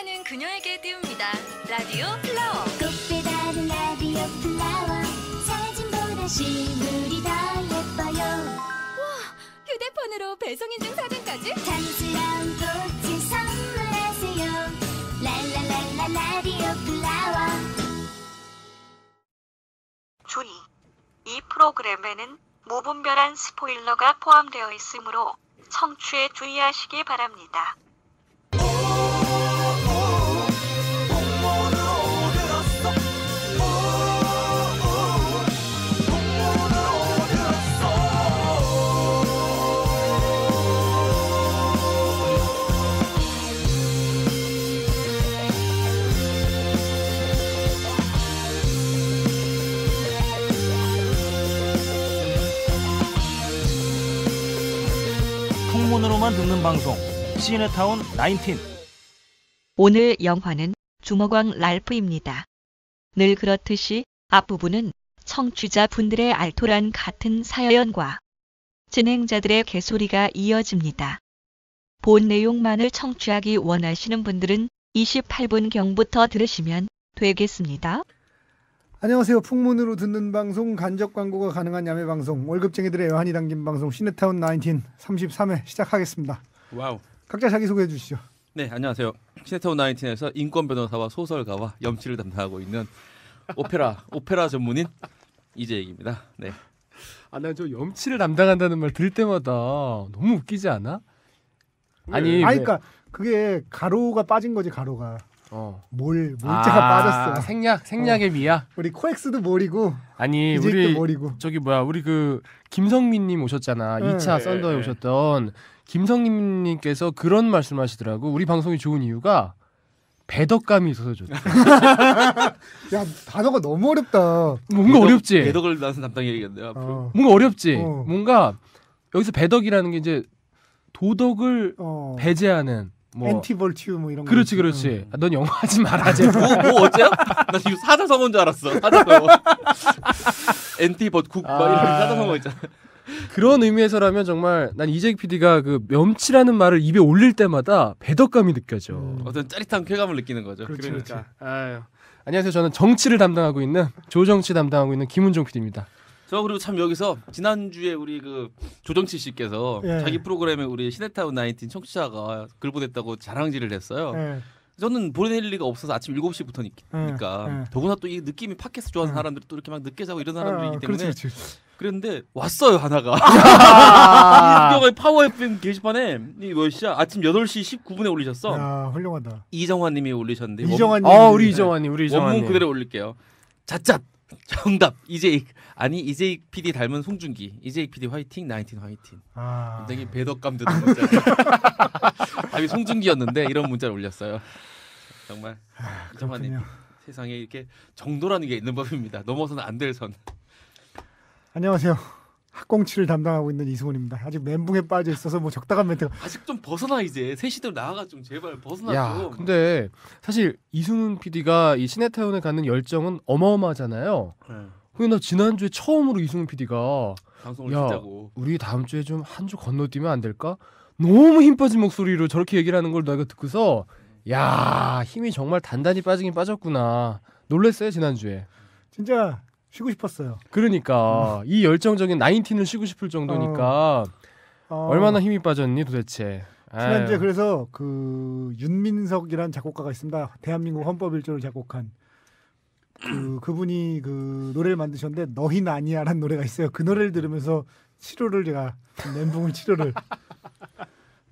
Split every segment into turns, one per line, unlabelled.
사랑하는 그녀에게 띄웁니다. 라디오 플라워.
꽃배다른 라디오 플라워. 사진보다 실물이 더 예뻐요.
와, 휴대폰으로 배송인증 사진까지?
탐스러운 꽃을 선물하세요. 랄랄랄라 라디오 플라워.
주의, 이 프로그램에는 무분별한 스포일러가 포함되어 있으므로 청취에 주의하시기 바랍니다.
풍문으로만 듣는 방송 시네타운 19.
오늘 영화는 주먹왕 랄프입니다. 늘 그렇듯이 앞부분은 청취자분들의 알토란 같은 사연과 진행자들의 개소리가 이어집니다. 본 내용만을 청취하기 원하시는 분들은 28분경부터 들으시면 되겠습니다.
안녕하세요. 풍문으로 듣는 방송, 간접 광고가 가능한 야매 방송, 월급쟁이들의 애환이 담긴 방송 시네타운 19 33회 시작하겠습니다.
와우.
각자 자기 소개해 주시죠.
네, 안녕하세요. 시네타운 19에서 인권 변호사와 소설가와 염치를 담당하고 있는 오페라 전문인 이재익입니다. 네.
아, 난 저 염치를 담당한다는 말 들을 때마다 너무 웃기지 않아? 아니,
그러니까 그게 가로가 빠진 거지, 가로가. 몰자가 빠졌어.
생략의 미야.
우리 코엑스도 몰이고.
아니, 우리 몰이고. 저기 뭐야, 우리 그 김성민님 오셨잖아. 2차 썬더에 오셨던 김성민님께서 그런 말씀하시더라고. 우리 방송이 좋은 이유가 배덕감이 있어서 좋다.
야, 단어가 너무 어렵다.
뭔가 어렵지.
배덕을 나서 담당해야겠네요. 앞으로.
뭔가 어렵지. 뭔가 여기서 배덕이라는 게 이제 도덕을 배제하는. 뭐
엔티벌튜 뭐 이런 거.
그렇지. 넌 영어 하지 말아제.
뭐 어째요? 나 지금 사자성어인 줄 알았어. 사자성어. 엔티버국 막 이런 사자성어 있잖아.
그런 의미에서라면 정말 난 이재익 PD가 그 염치라는 말을 입에 올릴 때마다 배덕감이 느껴져.
어떤 짜릿한 쾌감을 느끼는 거죠.
그러니까. 아유. 안녕하세요. 저는 정치를 담당하고 있는 조정치 담당하고 있는 김은종 PD입니다.
저 그리고 참 여기서 지난주에 우리 그 조정치 씨께서 자기 프로그램에 우리 시네타운 19 청취자가 글 보냈다고 자랑질을 했어요. 저는 보낼 리가 없어서 아침 7시부터니까 더구나 또 이 느낌이 팟캐스트 좋아하는 사람들이 또 이렇게 막 늦게 자고 이런 사람들이기 때문에
그렇지.
그랬는데 왔어요 하나가. 이 파워 FM 게시판에 이 몇 시야? 아침 8시 19분에 올리셨어.
야, 훌륭하다.
이정환 님이 올리셨는데
이정환
우리 이정환님.
원문 그대로 올릴게요. 자cat 정답 이재익. 아니 이재익 PD 닮은 송중기. 이재익 PD 화이팅 19 화이팅. 굉장히 배덕감 드는 문자. 아니 송중기였는데 이런 문자를 올렸어요. 정말 이정환님 세상에 이렇게 정도라는 게 있는 법입니다. 넘어서는 안 될 선.
안녕하세요. 학공치를 담당하고 있는 이승훈입니다. 아직 멘붕에 빠져 있어서 뭐 적당한 멘트가.
아직 좀 벗어나 이제. 셋이들 나와가 좀 제발 벗어나
야,
좀.
근데 사실 이승훈 PD가 이 시네타운에 가는 열정은 어마어마하잖아요. 근데 나 지난주에 처음으로 이승훈 PD가
방송을 듣자고.
우리 다음 주에 좀 한 주 건너뛰면 안 될까? 너무 힘 빠진 목소리로 저렇게 얘기를 하는 걸 내가 듣고서 야, 힘이 정말 단단히 빠지긴 빠졌구나. 놀랬어요, 지난주에.
진짜 쉬고 싶었어요.
그러니까 이 열정적인 19을 쉬고 싶을 정도니까 얼마나 힘이 빠졌니 도대체.
지난주에 그래서 그 윤민석이라는 작곡가가 있습니다. 대한민국 헌법 1조를 작곡한 그분이 그 노래를 만드셨는데 너흰 아니야라는 노래가 있어요. 그 노래를 들으면서 제가 멘붕을 치료를.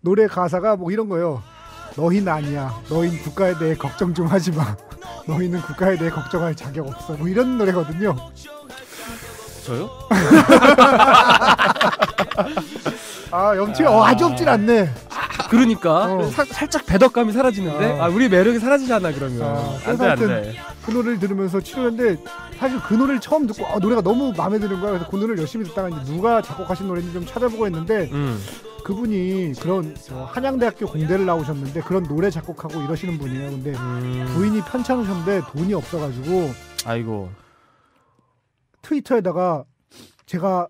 노래 가사가 뭐 이런 거예요. 너흰 아니야. 너흰 국가에 대해 걱정 좀 하지 마. 너희는 국가에 대해 걱정할 자격 없어. 뭐 이런 노래거든요.
저요?
염치가 아주 없진 않네.
그러니까 살짝 배덕감이 사라지는데 우리 매력이 사라지잖아 그러면. 안돼.
그 노래를 들으면서 치료했는데 사실 그 노래를 처음 듣고 노래가 너무 마음에 드는 거야. 그래서 그 노래를 열심히 듣다가 이제 누가 작곡하신 노래인지 좀 찾아보고 했는데 그분이 그런 한양대학교 공대를 나오셨는데 그런 노래 작곡하고 이러시는 분이에요. 근데 부인이 편찮으셨는데 돈이 없어가지고
아이고
트위터에다가 제가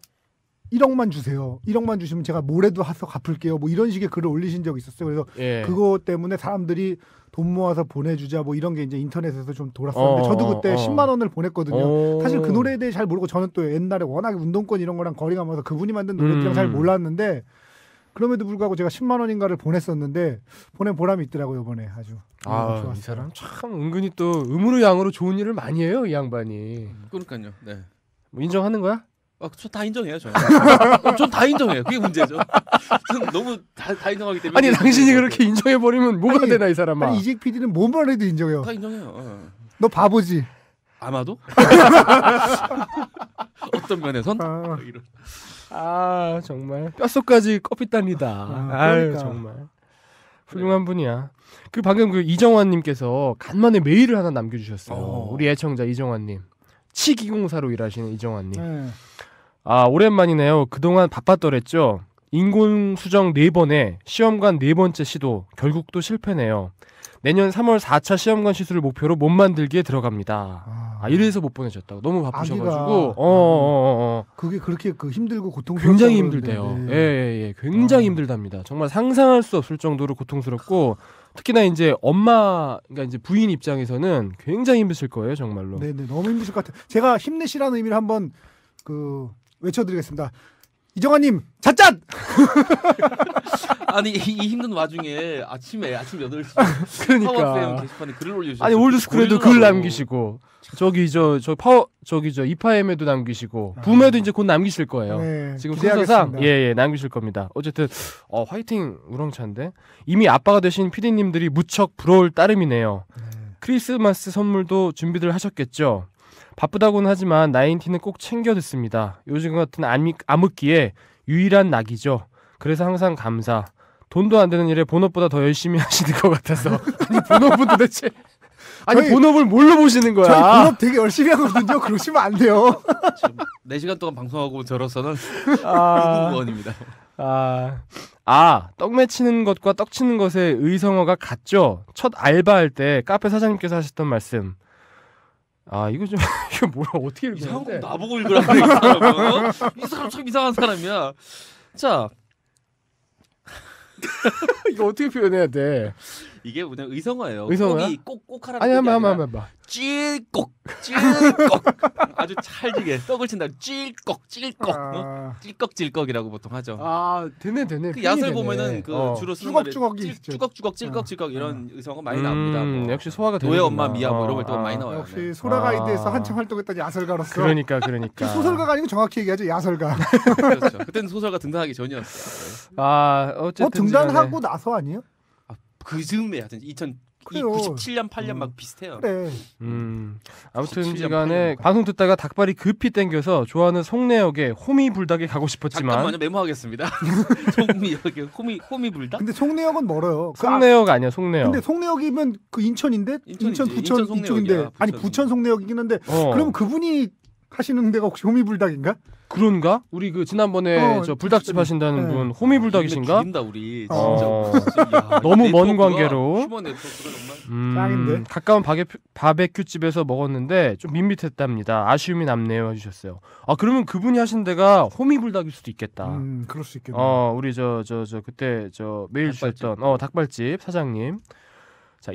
1억만 주세요. 1억만 주시면 제가 뭐래도 해서 갚을게요. 뭐 이런 식의 글을 올리신 적이 있었어요. 그래서
예.
그거 때문에 사람들이 돈 모아서 보내주자 뭐 이런 게 이제 인터넷에서 좀 돌았었는데 저도 그때 10만 원을 보냈거든요. 사실 그 노래에 대해 잘 모르고 저는 또 옛날에 워낙에 운동권 이런 거랑 거리가 멀어서 그분이 만든 노래들이랑 잘 몰랐는데 그럼에도 불구하고 제가 10만 원인가를 보냈었는데 보낸 보람이 있더라고요 이번에 아주.
이 사람 참 은근히 또 음으로 양으로 좋은 일을 많이 해요 이 양반이.
그러니까요. 네.
뭐 인정하는 거야?
저 다 인정해요, 저. 전 다 인정해요. 그게 문제죠. 전 너무 다 인정하기 때문에.
아니 당신이 그렇게 인정해 버리면 뭐가 되나 이 사람아.
아니 이직 PD는 뭐만 해도 인정해요.
다 인정해요.
너 바보지.
아마도? 어떤 면에선?
정말 뼛속까지 껍빛단이다.
그러니까.
정말 훌륭한 분이야. 그 방금 그 이정환님께서 간만에 메일을 하나 남겨주셨어요. 우리 애청자 이정환님. 치기공사로 일하시는 이정환님. 오랜만이네요. 그동안 바빴더랬죠. 인공수정 4번에 시험관 4번째 시도 결국 또 실패네요. 내년 3월 4차 시험관 시술을 목표로 몸 만들기에 들어갑니다. 이래서 못 보내셨다고. 너무 바쁘셔가지고.
그게 그렇게 힘들고 고통스럽고
굉장히 힘들대요. 예, 굉장히 힘들답니다. 정말 상상할 수 없을 정도로 고통스럽고 특히나 이제 엄마, 그러니까 이제 부인 입장에서는 굉장히 힘드실 거예요, 정말로.
네네, 너무 힘드실 것 같아요. 제가 힘내시라는 의미를 한번 외쳐드리겠습니다. 이정환님, 잣잣!
아니 이 힘든 와중에 아침 8시
그러니까
파워FM 게시판에 글을 올려주셨어요.
아니 올드스쿨에도 글 남기시고 이파엠에도 남기시고 붐에도 이제 곧 남기실 거예요.
네,
지금 순서상 남기실 겁니다. 어쨌든 화이팅 우렁찬데 이미 아빠가 되신 PD님들이 무척 부러울 따름이네요. 크리스마스 선물도 준비들 하셨겠죠. 바쁘다고는 하지만 나인틴은 꼭 챙겨 듣습니다. 요즘 같은 암흑기에 유일한 낙이죠. 그래서 항상 감사. 돈도 안 되는 일에 본업보다 더 열심히 하시는 것 같아서. 아니 본업은 도대체 본업을 뭘로 보시는 거야?
저희 본업 되게 열심히 하거든요. 그러시면 안 돼요.
4시간 동안 방송하고 저로서는 무궁무원입니다.
떡 맺히는 것과 떡 치는 것의 의성어가 같죠. 첫 알바할 때 카페 사장님께서 하셨던 말씀. 이거 뭐야 어떻게 읽어야 돼?
이상한 거 나보고 읽으라고 이 사람은. 이 사람 참 이상한 사람이야. 자,
이거 어떻게 표현해야 돼?
이게 그냥 의성어예요.
의성어야?
꼭 하라는
아니 한번
해봐. 찔꺽 아주 찰지게 떡을 친다. 찔꺽 찔꺽이라고 보통 하죠.
되네.
그 야설 보면은 주로 쓰는 말에 쭈걱쭈걱 찔꺽 이런 의성어 많이 나옵니다.
역시 소화가 되는
노예 엄마 미야 뭐 이런 걸 또 많이 나와요.
역시 소라가이드에서 한참 활동했던 야설가로서.
그러니까.
소설가가 아니고 정확히 얘기하죠 야설가.
그렇죠. 그때는 소설가 등단하기 전이었어요.
어쨌든 등단하고 나서 아니에요?
그 즈음에 하여튼 97년 8년 막 비슷해요.
그래.
아무튼 간에 방송 듣다가 닭발이 급히 땡겨서 좋아하는 송내역에 호미불닭에 가고 싶었지만
잠깐만요. 메모하겠습니다. 송내역에 호미불닭?
근데 송내역은 멀어요.
송내역 아니야 송내역.
근데 송내역이면 그 인천인데? 인천 부천 이쪽인데. 아니 부천 송내역이긴 한데 그럼 그분이 하시는 데가 혹시 호미불닭인가?
그런가? 우리 그 지난번에 저 불닭집 하신다는 분 호미불닭이신가?
죽인다 우리 진짜.
너무 먼 관계로.
휴먼 네트워크가 정말.
짱인데.
가까운 바베큐 집에서 먹었는데 좀 밋밋했답니다. 아쉬움이 남네요 해주셨어요. 그러면 그분이 하신 데가 호미불닭일 수도 있겠다.
그럴 수 있겠네.
우리 그때 메일 주셨던 닭발집 사장님. 자,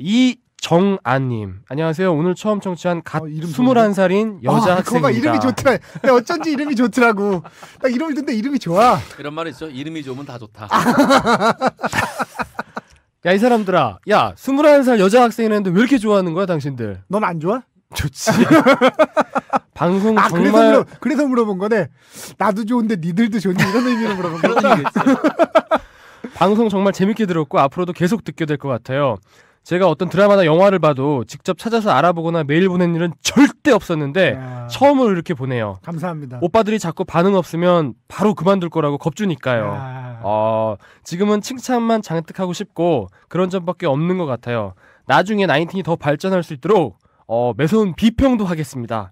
정아님 안녕하세요. 오늘 처음 청취한 갓 21살인 여자 학생입니다.
이름이 좋더라. 어쩐지 이름이 좋더라고. 딱 이름을 듣는데 이름이 좋아.
이런 말 있죠. 이름이 좋으면 다 좋다.
야 이 사람들아. 야 21살 여자 학생이라는데 왜 이렇게 좋아하는 거야 당신들?
넌 안 좋아?
좋지. 방송 정말
그래서 물어본 거네. 나도 좋은데 니들도 좋니? 이런 의미로 물어본 거야.
방송 정말 재밌게 들었고 앞으로도 계속 듣게 될 것 같아요. 제가 어떤 드라마나 영화를 봐도 직접 찾아서 알아보거나 메일 보낸 일은 절대 없었는데 처음으로 이렇게 보내요.
감사합니다.
오빠들이 자꾸 반응 없으면 바로 그만둘 거라고 겁주니까요. 지금은 칭찬만 잔뜩 하고 싶고 그런 점밖에 없는 것 같아요. 나중에 나인틴이 더 발전할 수 있도록 매서운 비평도 하겠습니다.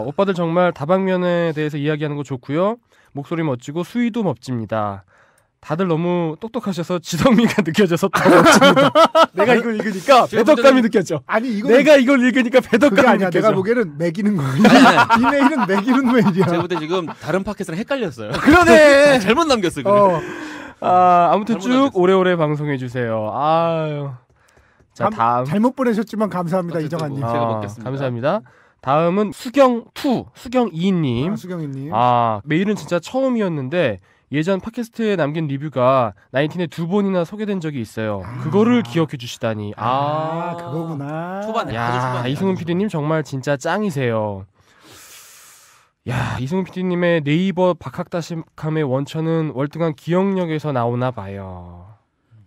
오빠들 정말 다방면에 대해서 이야기하는 거 좋고요. 목소리 멋지고 수위도 멋집니다. 다들 너무 똑똑하셔서 지성미가 느껴져서 더 멋집니다. 내가 이걸 읽으니까 배덕감이 느껴져.
아니 이거
내가 이걸 읽으니까 배덕감이
아니야.
느껴져.
내가 보기에는 매기는 거야. 이 메일은 매기는 메일이야.
제가 볼 때 지금 다른 팟캐스트랑 헷갈렸어요.
그러네.
잘못 남겼어. 그래.
아무튼 쭉
남겼어.
오래오래 방송해 주세요. 아유. 자, 다음.
잘못 보내셨지만 감사합니다,
어쨌든
이정환님.
뭐. 제가 먹겠습니다.
감사합니다. 다음은 수경2님.
수경이님.
메일은 진짜 처음이었는데 예전 팟캐스트에 남긴 리뷰가 나인틴에 2번이나 소개된 적이 있어요. 그거를 기억해 주시다니.
그거구나.
초반에. 아주
야,
초반에.
이승훈 PD님 정말 진짜 짱이세요. 야, 이승훈 PD님의 네이버 박학다식함의 원천은 월등한 기억력에서 나오나 봐요.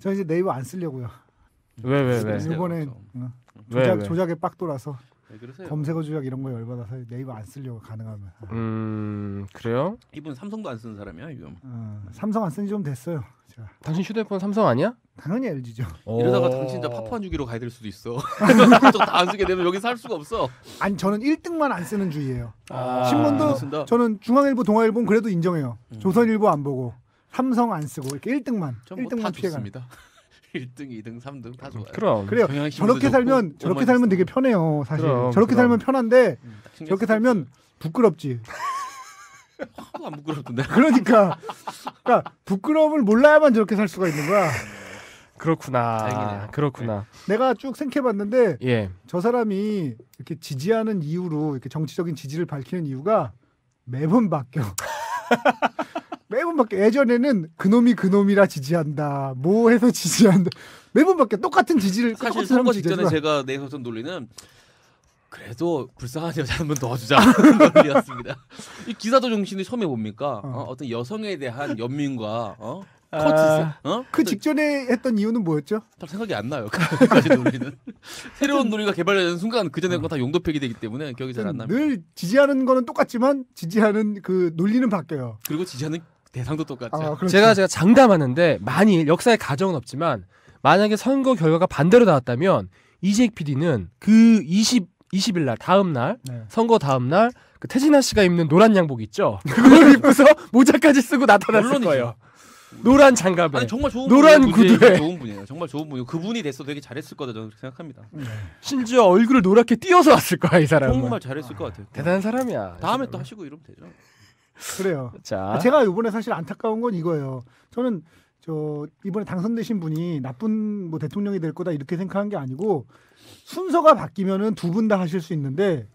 저 이제 네이버 안 쓰려고요.
왜?
이번에
왜?
조작에 빡 돌아서
왜 그러세요?
검색어 조작 이런 거 열받아서 네이버 안 쓰려고 가능하면.
그래요?
이분 삼성도 안 쓰는 사람이야 지금.
삼성 안 쓴 지 좀 됐어요. 제가.
당신 휴대폰 삼성 아니야?
당연히 LG죠.
이러다가 당신 진짜 파푸아 뉴기로 가야 될 수도 있어. 다안 쓰게 되면 여기 살 수가 없어.
아니 저는 1등만 안 쓰는 주의예요.
안
신문도
쓴다.
저는 중앙일보, 동아일보는 그래도 인정해요. 조선일보 안 보고 삼성 안 쓰고 이렇게 1등만
전뭐
1등만
다
피해가.
좋습니다. 1등, 2등, 3등 다 좋아요.
그럼.
그래요. 저렇게 살면 되게 편해요. 사실 저렇게 살면 편한데 저렇게 살면 부끄럽지.
하나도 안 부끄럽던데.
그러니까 부끄러움을 몰라야만 저렇게 살 수가 있는 거야.
그렇구나.
다행이네요.
그렇구나.
내가 쭉 생각해봤는데
예.
저 사람이 이렇게 지지하는 이유로 이렇게 정치적인 지지를 밝히는 이유가 매번 바뀌어. 매번 바뀌어. 예전에는 그놈이라 지지한다. 뭐 해서 지지한다. 매번 바뀌어. 똑같은 지지를
사실
똑같은
선거
사람
직전에
지지하지만.
제가 내서던 논리는 그래도 불쌍한 여자 한 번 넣어주자 논리였습니다. 이 기사도 정신이 처음에 뭡니까? 어떤 여성에 대한 연민과 코치세?
그 직전에 했던 이유는 뭐였죠?
딱 생각이 안 나요. 그까지 논리는 새로운 논리가 개발되는 순간 그 전에 건 다 용도폐기 되기 때문에 기억이 잘 안 납니다.
늘 지지하는 거는 똑같지만 지지하는 그 논리는 바뀌어요.
그리고 지지하는 대상도 똑같죠.
그렇지.
제가 장담하는데 만일 역사의 가정은 없지만 만약에 선거 결과가 반대로 나왔다면 이재익 PD는 그 20일 날 다음 날
네.
선거 다음 날 그 태진아 씨가 입는 노란 양복 있죠. 그걸 입고서 모자까지 쓰고 나타났을
물론이죠.
거예요. 노란 장갑에.
아니 정말 좋은
노란
분이에요.
구두에.
좋은 분이에요. 정말 좋은 분이에요. 그분이 됐어 되게 잘했을 거다 저는 그렇게 생각합니다.
심지어 얼굴을 노랗게 띄어서 왔을 거야 이 사람은.
정말 잘했을 것 같아요.
대단한 사람이야.
다음에 또 하시고 이러면 되죠.
그래요.
자,
제가 이번에 사실 안타까운 건 이거예요. 저는 이번에 당선되신 분이 나쁜 뭐 대통령이 될 거다 이렇게 생각한 게 아니고 순서가 바뀌면은 두 분 다 하실 수 있는데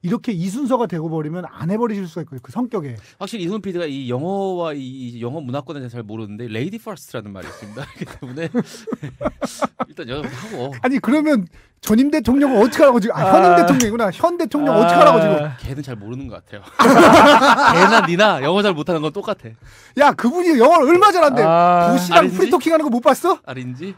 이렇게 이 순서가 되고 버리면 안 해버리실 수가 있거든요. 그 성격에.
확실히 이승훈 PD가 이 영어와 이 영어 문화권에 잘 모르는데 레이디 퍼스트라는 말이 있습니다. 그렇기 때문에 일단 여기서 하고
아니 그러면 전임 대통령은 어떻게 하라고 지금? 현임 대통령이구나. 현 대통령 어떻게 하라고 지금?
걔는 잘 모르는 것 같아요. 걔나 니나 영어 잘 못하는 건 똑같아.
야 그분이 영어를 얼마 잘한대. 부시랑
아린지?
프리토킹하는 거 못 봤어?
아린지?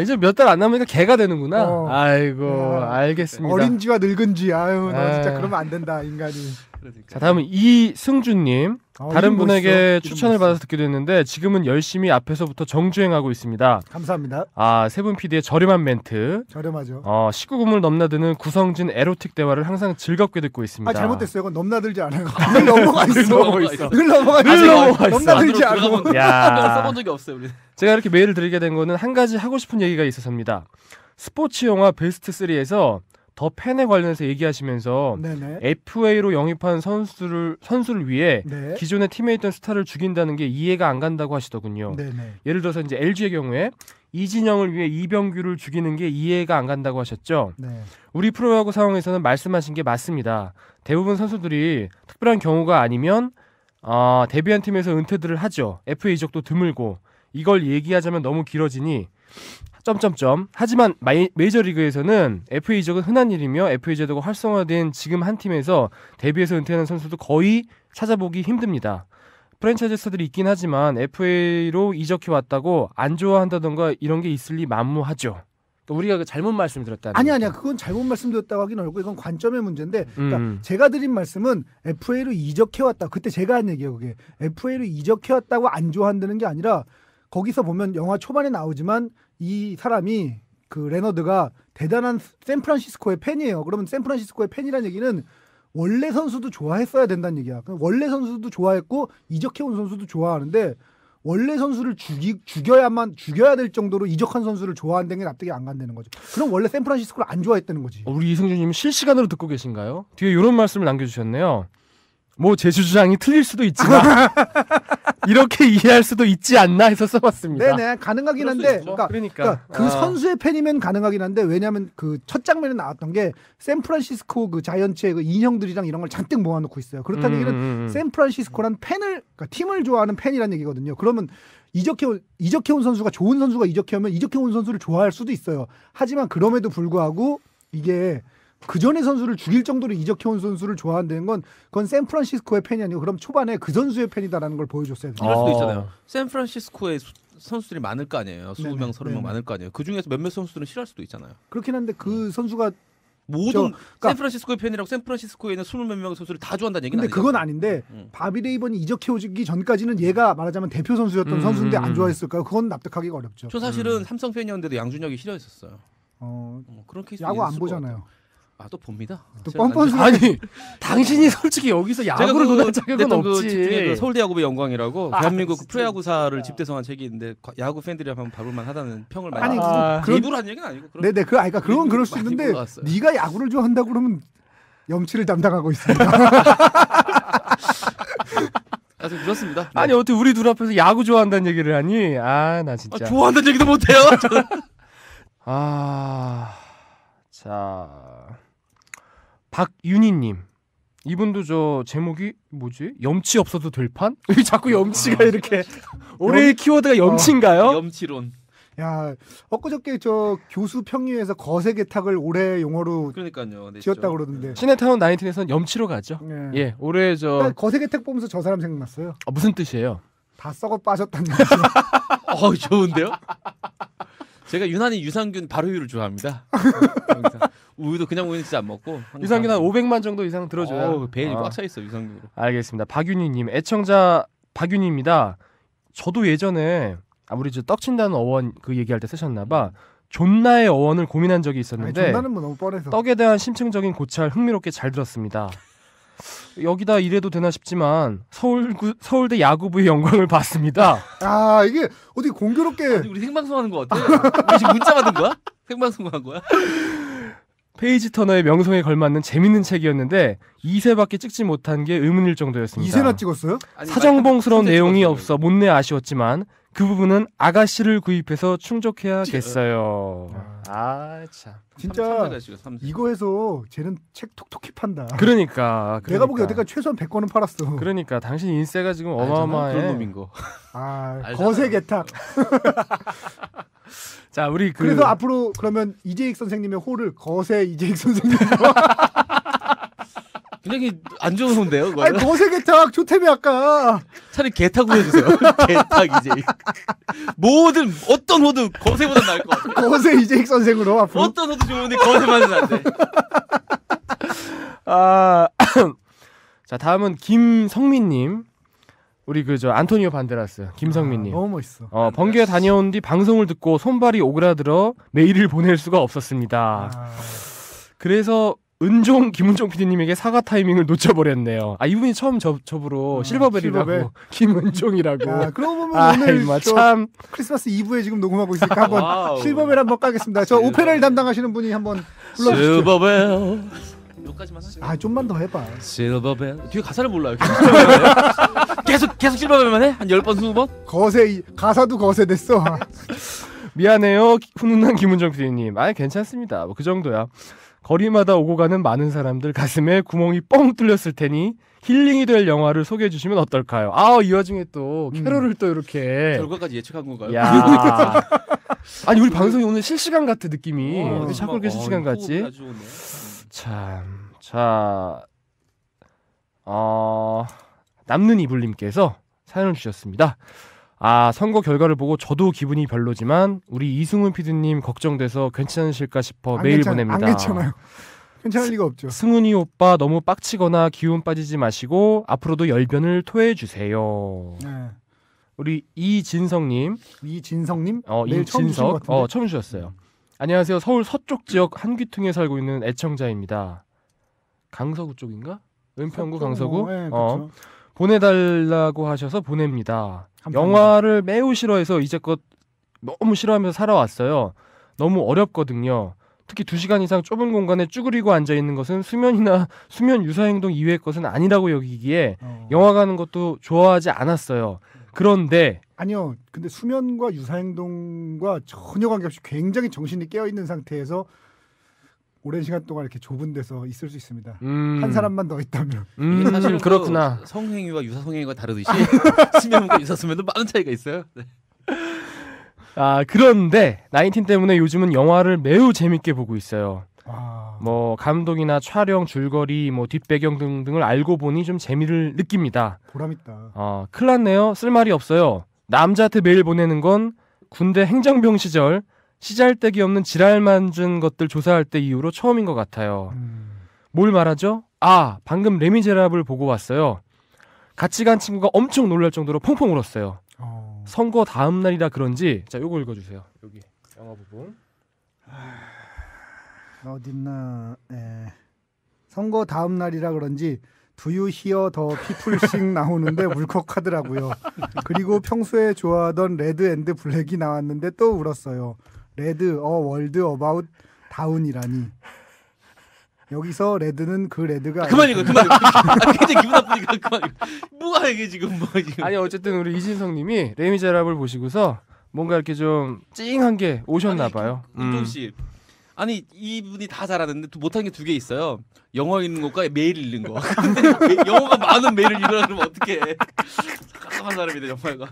이제 몇 달 안 남으니까 개가 되는구나.
어.
아이고, 알겠습니다.
어린 쥐와 늙은 쥐. 아유 너 진짜
아.
그러면 안 된다 인간이.
그러니까.
자, 다음은 이승준님. 다른
이름
분에게
멋있어. 이름
추천을
멋있어.
받아서 듣게 됐는데 지금은 열심히 앞에서부터 정주행하고 있습니다.
감사합니다.
세븐 PD의 저렴한 멘트.
저렴하죠.
19금을 넘나드는 구성진 에로틱 대화를 항상 즐겁게 듣고 있습니다.
잘못됐어요. 그건 넘나들지 않아요. 늘 넘어가 있어.
넘어가 있어.
늘 넘어가
아직
있어.
넘어가 있어.
넘나들지
안으로
않고.
들어가면
야.
써본 적이 없어요. 우리.
제가 이렇게 메일을 드리게 된 거는 한 가지 하고 싶은 얘기가 있어서입니다. 스포츠 영화 베스트 3에서 더 팬에 관련해서 얘기하시면서
네네.
FA로 영입한 선수를 위해
네.
기존에 팀에 있던 스타를 죽인다는 게 이해가 안 간다고 하시더군요.
네네.
예를 들어서 이제 LG의 경우에 이진영을 위해 이병규를 죽이는 게 이해가 안 간다고 하셨죠.
네.
우리 프로야구 상황에서는 말씀하신 게 맞습니다. 대부분 선수들이 특별한 경우가 아니면 데뷔한 팀에서 은퇴들을 하죠. FA 이적도 드물고 이걸 얘기하자면 너무 길어지니 하지만 메이저리그에서는 FA 이적은 흔한 일이며 FA 제도가 활성화된 지금 한 팀에서 데뷔해서 은퇴하는 선수도 거의 찾아보기 힘듭니다. 프랜차이즈 스타들이 있긴 하지만 FA로 이적해 왔다고 안 좋아한다던가 이런 게 있을 리 만무하죠. 그러니까 우리가 그 잘못 말씀드렸다는
아니야. 그건 잘못 말씀드렸다고 하긴 어렵고 이건 관점의 문제인데 그러니까
제가
제가 드린 말씀은 FA로 이적해왔다. 그때 제가 한 얘기예요. 그게 FA로 이적해왔다고 안 좋아한다는 게 아니라 거기서 보면 영화 초반에 나오지만 이 사람이 그 레너드가 대단한 샌프란시스코의 팬이에요. 그러면 샌프란시스코의 팬이라는 얘기는 원래 선수도 좋아했어야 된다는 얘기야. 원래 선수도 좋아했고 이적해온 선수도 좋아하는데 원래 선수를 죽여야 될 정도로 이적한 선수를 좋아한다는 게 납득이 안 간다는 거죠. 그럼 원래 샌프란시스코를 안 좋아했다는 거지.
우리 이승준님 실시간으로 듣고 계신가요? 뒤에 이런 말씀을 남겨주셨네요. 뭐 제 주장이 틀릴 수도 있지만 이렇게 이해할 수도 있지 않나 해서 써봤습니다.
네네 가능하긴 한데 그러니까 그 선수의 팬이면 가능하긴 한데 왜냐하면 그 첫 장면에 나왔던 게 샌프란시스코 그 자이언츠의 그 인형들이랑 이런 걸 잔뜩 모아놓고 있어요. 그렇다는 얘기는 샌프란시스코란 그러니까 팀을 좋아하는 팬이라는 얘기거든요. 그러면 이적해온 선수가 좋은 선수가 이적해오면 이적해온 선수를 좋아할 수도 있어요. 하지만 그럼에도 불구하고 이게 그 전에 선수를 죽일 정도로 이적해온 선수를 좋아한다는 건 그건 샌프란시스코의 팬이 아니고 그럼 초반에 그 선수의 팬이다라는 걸 보여줬어요.
이럴 수도 있잖아요. 샌프란시스코에 선수들이 많을 거 아니에요. 20명, 30명
네네.
많을 거 아니에요. 그 중에서 몇몇 선수들은 싫어할 수도 있잖아요.
그렇긴 한데 그 선수가
모든 샌프란시스코의 팬이라고 샌프란시스코에 있는 20몇 명의 선수를 다 좋아한다는 얘기는
근데
아니잖아요.
그건 아닌데 바비 레이번이 이적해오기 전까지는 얘가 말하자면 대표 선수였던 선수인데 안 좋아했을까요? 그건 납득하기가 어렵죠.
저 사실은 삼성 팬이었는데도 양준혁이 싫어했었어요.
그런
케이스
야구 안 보잖아요.
또 봅니다.
또 뻔뻔스
아니 당신이 솔직히 여기서 야구를 논할 자격은 없지.
그 서울대 야구의 영광이라고 대한민국 프로야구사를 집대성한 책이 있는데 야구 팬들이 한번 봐볼만 하다는 평을 많이
그런
입으로 한 얘기는 아니고.
네네 그러니까 그건 그럴 수 있는데 네가 야구를 좋아한다고 그러면 염치를 담당하고 있습니다.
아주 그렇습니다. 네.
아니 어떻게 우리 둘 앞에서 야구 좋아한다는 얘기를 하니? 나 진짜
좋아한다는 얘기도 못해요.
자 박윤희님 이분도 저 제목이 뭐지? 염치 없어도 될 판? 왜 자꾸 염치가 이렇게 올해의 키워드가 염치인가요?
염치론.
야 엊그저께 저 교수 평의회에서 거세 개탁을 올해 용어로
그러니까요.
지었다고 그러던데.
시네타운 19에서는 염치로 가죠.
네.
예, 올해 저
거세 개탁 보면서 저 사람 생각났어요.
무슨 뜻이에요?
다 썩어 빠졌다는 거죠.
좋은데요? 제가 유난히 유산균 발효율을 좋아합니다. 우유도 그냥 우유는 진짜 안 먹고.
유산균 한 500만 정도 이상 들어줘요.
배에 꽉 차 있어 유산균으로.
알겠습니다. 박윤희님 애청자 박윤희입니다. 저도 예전에 우리 저 떡친다는 어원 그 얘기할 때 쓰셨나봐. 존나의 어원을 고민한 적이 있었는데
존나는 뭐 너무 뻔해서.
떡에 대한 심층적인 고찰 흥미롭게 잘 들었습니다. 여기다 이래도 되나 싶지만 서울대 야구부의 영광을 봤습니다.
이게 어디 공교롭게
우리 생방송하는 거 어때? 우리 지금 문자 받은 거야? 생방송한 거야?
페이지 터너의 명성에 걸맞는 재밌는 책이었는데 2세밖에 찍지 못한 게 의문일 정도였습니다.
2세나 찍었어요?
사정봉스러운 내용이 없어 못내 아쉬웠지만 그 부분은 아가씨를 구입해서 충족해야겠어요. 참.
진짜 이거 해서 쟤는 책 톡톡히 판다.
그러니까.
내가 보기 여태까지 최소한 100권은 팔았어.
그러니까 당신 인세가 지금 어마어마해.
그런 놈인 거.
거세 개탁.
자, 우리
그래서 앞으로 그러면 이재익 선생님의 호를 거세 이재익 선생님.
굉장히 안 좋은 호인데요.
아니 거세 개탁 좋다며 아까.
차라리 개탁으로 해주세요. 개탁 이재익. 모든 어떤 호도 거세보다 나을 것 같아요.
거세 이재익 선생으로 앞으로.
어떤 호도 좋은데 거세만은 안 돼.
자 다음은 김성민님. 우리 그 저 안토니오 반데라스 김성민님.
너무 멋있어.
번개 다녀온 뒤 방송을 듣고 손발이 오그라들어 메일을 보낼 수가 없었습니다. 그래서 은종 김은종 PD님에게 사과 타이밍을 놓쳐버렸네요. 이분이 처음 접으로 실버벨이라고 김은종이라고.
그러고 보면 오늘
참
크리스마스 이브에 지금 녹음하고 있으니까 한번 실버벨 한번 까겠습니다. 저 오페라를 담당하시는 분이 한번 불러주시죠.
실버벨. 여기까지만 하죠.
좀만 더 해봐.
실버벨. 뒤에 가사를 몰라요. 계속 실버벨만 해? 한 10번 20번?
거세 가사도 거세 됐어.
미안해요 훈훈한 김은정 PD님. 괜찮습니다. 뭐 그 정도야. 거리마다 오고 가는 많은 사람들 가슴에 구멍이 뻥 뚫렸을 테니 힐링이 될 영화를 소개해 주시면 어떨까요? 이 와중에 또 캐롤을 또 이렇게
결과까지 예측한 건가요?
야. 아니 우리 방송이 오늘 실시간 같아 느낌이. 자꾸 이렇게 실시간 같지? 참. 자. 남는 이불님께서 사연을 주셨습니다. 선거 결과를 보고 저도 기분이 별로지만 우리 이승훈 PD님 걱정돼서 괜찮으실까 싶어 메일 보냅니다.
안 괜찮아요. 괜찮을 리가 없죠.
승훈이 오빠 너무 빡치거나 기운 빠지지 마시고 앞으로도 열변을 토해 주세요.
네.
우리 이진성님.
이진성님?
임진석. 처음 주셨어요. 안녕하세요. 서울 서쪽 지역 한귀퉁에 살고 있는 애청자입니다. 강서구 쪽인가? 은평구 강서구?
네, 그렇죠.
보내달라고 하셔서 보냅니다.
감사합니다.
영화를 매우 싫어해서 이제껏 너무 싫어하면서 살아왔어요. 너무 어렵거든요. 특히 2시간 이상 좁은 공간에 쭈그리고 앉아있는 것은 수면이나 수면 유사행동 이외의 것은 아니라고 여기기에 영화 가는 것도 좋아하지 않았어요. 그런데
아니요. 근데 수면과 유사행동과 전혀 관계없이 굉장히 정신이 깨어있는 상태에서 오랜 시간 동안 이렇게 좁은 데서 있을 수 있습니다. 한 사람만 더 있다면.
이게 사실은
그렇구나.
성행위와 유사성행위가 다르듯이 수면과 유사수면도 많은 차이가 있어요. 네.
그런데 나인틴 때문에 요즘은 영화를 매우 재밌게 보고 있어요.
아,
뭐 감독이나 촬영, 줄거리, 뭐 뒷배경 등등을 알고 보니 좀 재미를 느낍니다.
보람있다.
큰일 났네요. 쓸 말이 없어요. 남자한테 메일 보내는 건 군대 행정병 시절 시잘데기 없는 지랄 만든 것들 조사할 때 이후로 처음인 것 같아요. 뭘 말하죠? 방금 레미제라블 보고 왔어요. 같이 간 친구가 엄청 놀랄 정도로 펑펑 울었어요. 선거 다음 날이라 그런지 자 요거 읽어주세요. 여기 영화 부분.
어딨나? 선거 다음 날이라 그런지 Do you hear the people sing 나오는데 울컥하더라고요. 그리고 평소에 좋아하던 레드 앤드 블랙이 나왔는데 또 울었어요. 레드 월드 어바웃 다운이라니. 여기서 레드는 그 레드가
그만 이거. 굉장히 기분 나쁘니까 그만 이거. 뭐야 이게 지금 뭐 지금.
아니 어쨌든 우리 이진성님이 레미제라블 보시고서 뭔가 이렇게 좀 찡한 게 오셨나 봐요.
김종씨. 아니 이분이 다 잘하는데 못하는 게 2개 있어요. 영어 읽는 것과 메일 읽는 거. 근데 영어가 많은 메일을 읽으라 그러면 어떡해. 깜깜한 사람이다 정말가.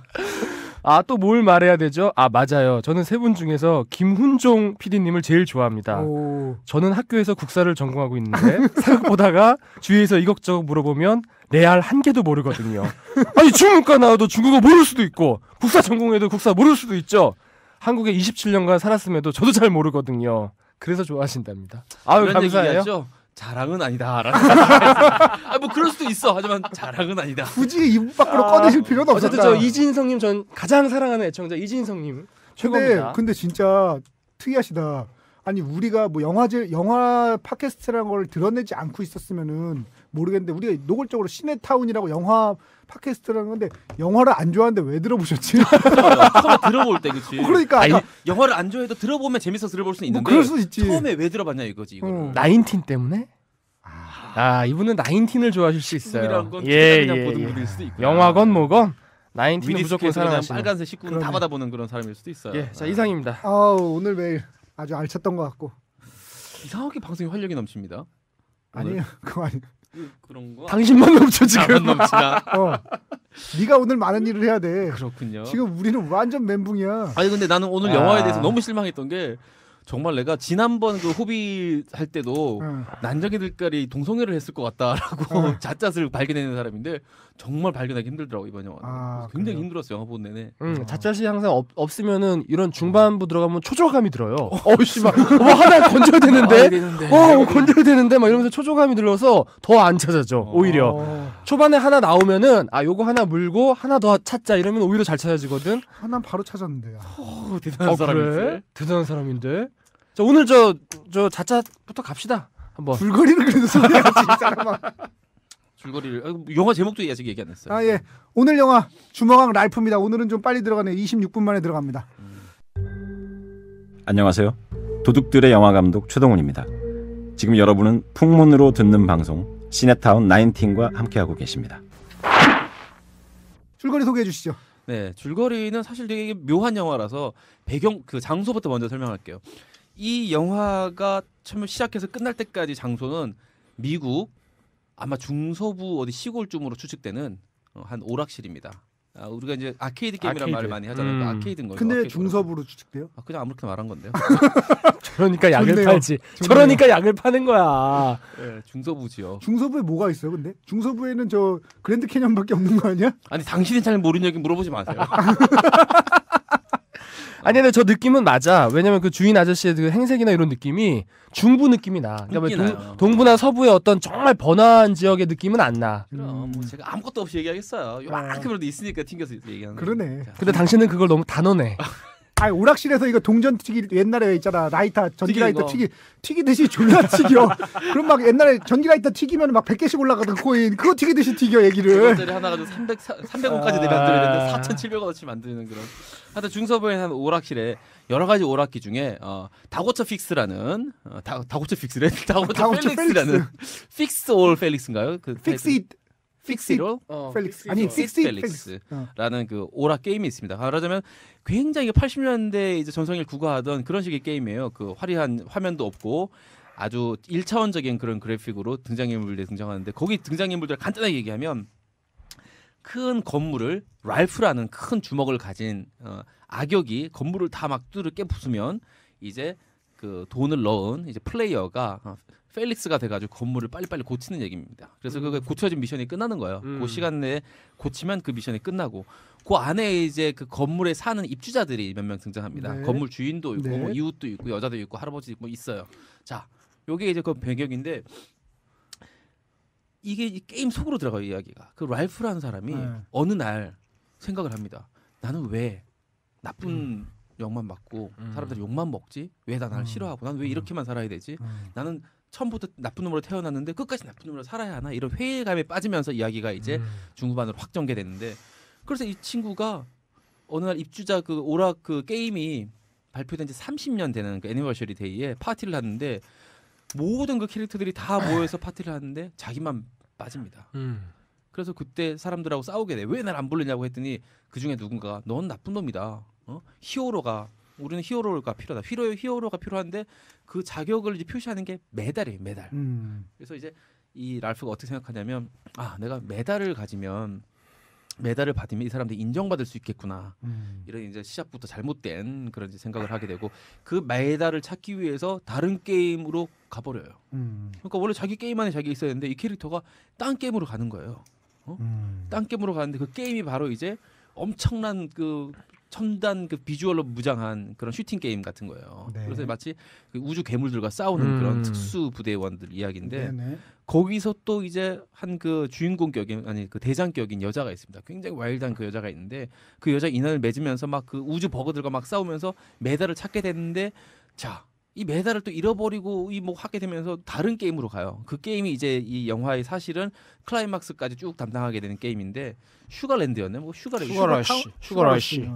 또 뭘 말해야 되죠? 맞아요. 저는 3분 중에서 김훈종 PD님을 제일 좋아합니다. 저는 학교에서 국사를 전공하고 있는데 사극 보다가 주위에서 이것저것 물어보면 레알 한 개도 모르거든요. 아니 중국과 나와도 중국어 모를 수도 있고 국사 전공해도 국사 모를 수도 있죠. 한국에 27년간 살았음에도 저도 잘 모르거든요. 그래서 좋아하신답니다. 감사해요.
얘기하죠? 자랑은 아니다. 뭐 그럴 수도 있어. 하지만 자랑은 아니다.
굳이 입 밖으로 꺼내실 필요도 없었다.
어쨌든 저 이진성님 전 가장 사랑하는 애청자 이진성님 최고입니다.
근데 진짜 특이하시다. 아니 우리가 뭐 영화 팟캐스트라는 걸 드러내지 않고 있었으면은 모르겠는데 우리가 노골적으로 시네타운이라고 영화 팟캐스트라는 건데 영화를 안 좋아하는데 왜 들어보셨지?
처음에 들어볼 때 그치.
그러니까
영화를 안 좋아해도 들어보면 재밌어 들어볼 수 있는데
그럴 수 있지.
처음에 왜 들어봤냐 이거지. 이거를.
나인틴 때문에? 이분은 나인틴을 좋아하실 수 있어요.
건 그냥 보던 분일 수도 있고.
영화건 뭐건 나인틴은 무조건 사랑하시는.
빨간색 식구는 다 받아보는 그런 사람일 수도 있어요.
자 이상입니다.
오늘 매일 아주 알찼던 것 같고.
이상하게 방송이 활력이 넘칩니다.
아니에요. 그거 아니.
그런 거.
당신만 넘쳐 지금.
넘치나.
네가 오늘 많은 일을 해야 돼.
그렇군요.
지금 우리는 완전 멘붕이야.
아니 근데 나는 오늘 영화에 대해서 너무 실망했던 게 정말 내가 지난번 그 호비 할 때도 난정의 들깔이 동성애를 했을 것 같다라고 잣잣을 발견해낸 사람인데 정말 발견하기 힘들더라고 이번 영화. 굉장히 힘들었어 영화 보는 내내.
잣잣이 항상 없으면은 이런 중반부 들어가면 초조감이 들어요. 씨발, 하나 건져야 되는데, 건져야 되는데 막 이러면서 초조감이 들어서 더 안 찾아져. 오히려 초반에 하나 나오면은 요거 하나 물고 하나 더 찾자 이러면 오히려 잘 찾아지거든.
하나는 바로 찾았는데.
대단한 사람이지.
그래? 대단한 사람인데. 자 오늘 저 잣잣부터 갑시다. 한번.
줄거리를 그래도 소리하지 이 사람아.
줄거리를 영화 제목도 아직 얘기 안 했어요.
오늘 영화 주먹왕 랄프입니다. 오늘은 좀 빨리 들어가네. 26분 만에 들어갑니다.
안녕하세요. 도둑들의 영화 감독 최동훈입니다. 지금 여러분은 풍문으로 듣는 방송 시네타운 19과 함께하고 계십니다.
줄거리 소개해 주시죠.
네, 줄거리는 사실 되게 묘한 영화라서 배경 그 장소부터 먼저 설명할게요. 이 영화가 처음 시작해서 끝날 때까지 장소는 미국 아마 중서부 어디 시골쯤으로 추측되는 한 오락실입니다. 우리가 이제 아케이드 게임이란 말을 많이 하잖아요. 그 아케이드인 거예요.
근데 중서부로 추측돼요?
그냥 아무렇게 말한 건데요.
그러니까 약을
좋네요.
팔지. 저러니까 약을 파는 거야.
네, 중서부지요.
중서부에 뭐가 있어요? 근데 중서부에는 저 그랜드 캐년밖에 없는 거 아니야?
아니 당신이 잘 모르는 얘기 물어보지 마세요.
아니 근데 저 느낌은 맞아. 왜냐면 그 주인 아저씨의 그 행색이나 이런 느낌이 중부 느낌이 나. 그러니까 동부나 서부의 어떤 정말 번화한 지역의 느낌은 안 나.
그럼 뭐 제가 아무것도 없이 얘기하겠어요. 요만큼이라도 있으니까 튕겨서 얘기하는.
그러네.
근데 당신은 그걸 너무 단언해.
아니 오락실에서 이거 동전 튀기 옛날에 있잖아 라이터 전기 라이터
튀기는
튀기듯이 졸라 튀겨. 그럼 막 옛날에 전기 라이터 튀기면 막 100개씩 올라가던 코인 그거 튀기듯이 튀겨 얘기를.
원짜리 하나 가지고 300원까지 내면 만들어야 되는데 4,700원어치 만드는 그런. 하여튼 중서부에 한 오락실에 여러 가지 오락기 중에 다고처 픽스라는 다고처 픽스래 다고처 펠릭스라는 픽스 올 펠릭스인가요? 그 픽시로
펠릭스 아니 픽시
펠릭스라는 그 오락 게임이 있습니다. 말하자면 굉장히 80년대 이제 전성기를 구가하던 그런 식의 게임이에요. 그 화려한 화면도 없고 아주 1차원적인 그런 그래픽으로 등장인물들이 등장하는데 거기 등장인물들 간단하게 얘기하면 큰 건물을 랄프라는 큰 주먹을 가진 악역이 건물을 다 막 뚜를 깨부수면 이제 그 돈을 넣은 이제 플레이어가 펠릭스가 돼가지고 건물을 빨리빨리 고치는 얘기입니다. 그래서 그 고쳐진 미션이 끝나는 거예요. 그 시간 내에 고치면 그 미션이 끝나고 그 안에 이제 그 건물에 사는 입주자들이 몇 명 등장합니다.
네.
건물 주인도 있고
네.
뭐 이웃도 있고 여자도 있고 할아버지도 있고 뭐 있어요. 자, 요게 이제 그 배경인데 이게 이 게임 속으로 들어가요 이야기가. 그 랄프라는 사람이 어느 날 생각을 합니다. 나는 왜 나쁜 욕만 맞고 사람들이 욕만 먹지? 왜 다 나를 싫어하고 난 왜 이렇게만 살아야 되지? 나는 처음부터 나쁜 놈으로 태어났는데 끝까지 나쁜 놈으로 살아야 하나? 이런 회의감에 빠지면서 이야기가 이제 중후반으로 확 전개됐는데 그래서 이 친구가 어느 날 입주자 그 오락 그 게임이 발표된 지 30년 되는 그 애니버셔리 데이에 파티를 하는데 모든 그 캐릭터들이 다 모여서 파티를 하는데 자기만 빠집니다. 그래서 그때 사람들하고 싸우게 돼. 왜 날 안 부르냐고 했더니 그 중에 누군가가 넌 나쁜 놈이다. 히어로가 우리는 히어로가 필요하다. 히어로가 필요한데 그 자격을 이제 표시하는 게 메달이에요. 메달. 그래서 이제 이 랄프가 어떻게 생각하냐면 내가 메달을 가지면 메달을 받으면 이 사람들이 인정받을 수 있겠구나. 이런 이제 시작부터 잘못된 그런 이제 생각을 하게 되고 그 메달을 찾기 위해서 다른 게임으로 가버려요. 그러니까 원래 자기 게임 안에 자기 있었는데 이 캐릭터가 딴 게임으로 가는 거예요. 딴 게임으로 가는데 그 게임이 바로 이제 엄청난 그 첨단 그 비주얼로 무장한 그런 슈팅 게임 같은 거예요.
네.
그래서 마치 그 우주 괴물들과 싸우는 그런 특수 부대원들 이야기인데
네네.
거기서 또 이제 한 그 주인공격인 아니 그 대장격인 여자가 있습니다. 굉장히 와일드한 그 여자가 있는데 그 여자 인연을 맺으면서 막 그 우주 버거들과 막 싸우면서 메달을 찾게 됐는데 자. 이 메달을 또 잃어버리고 이 뭐 하게 되면서 다른 게임으로 가요. 그 게임이 이제 이 영화의 사실은 클라이막스까지 쭉 담당하게 되는 게임인데 슈가랜드였네. 뭐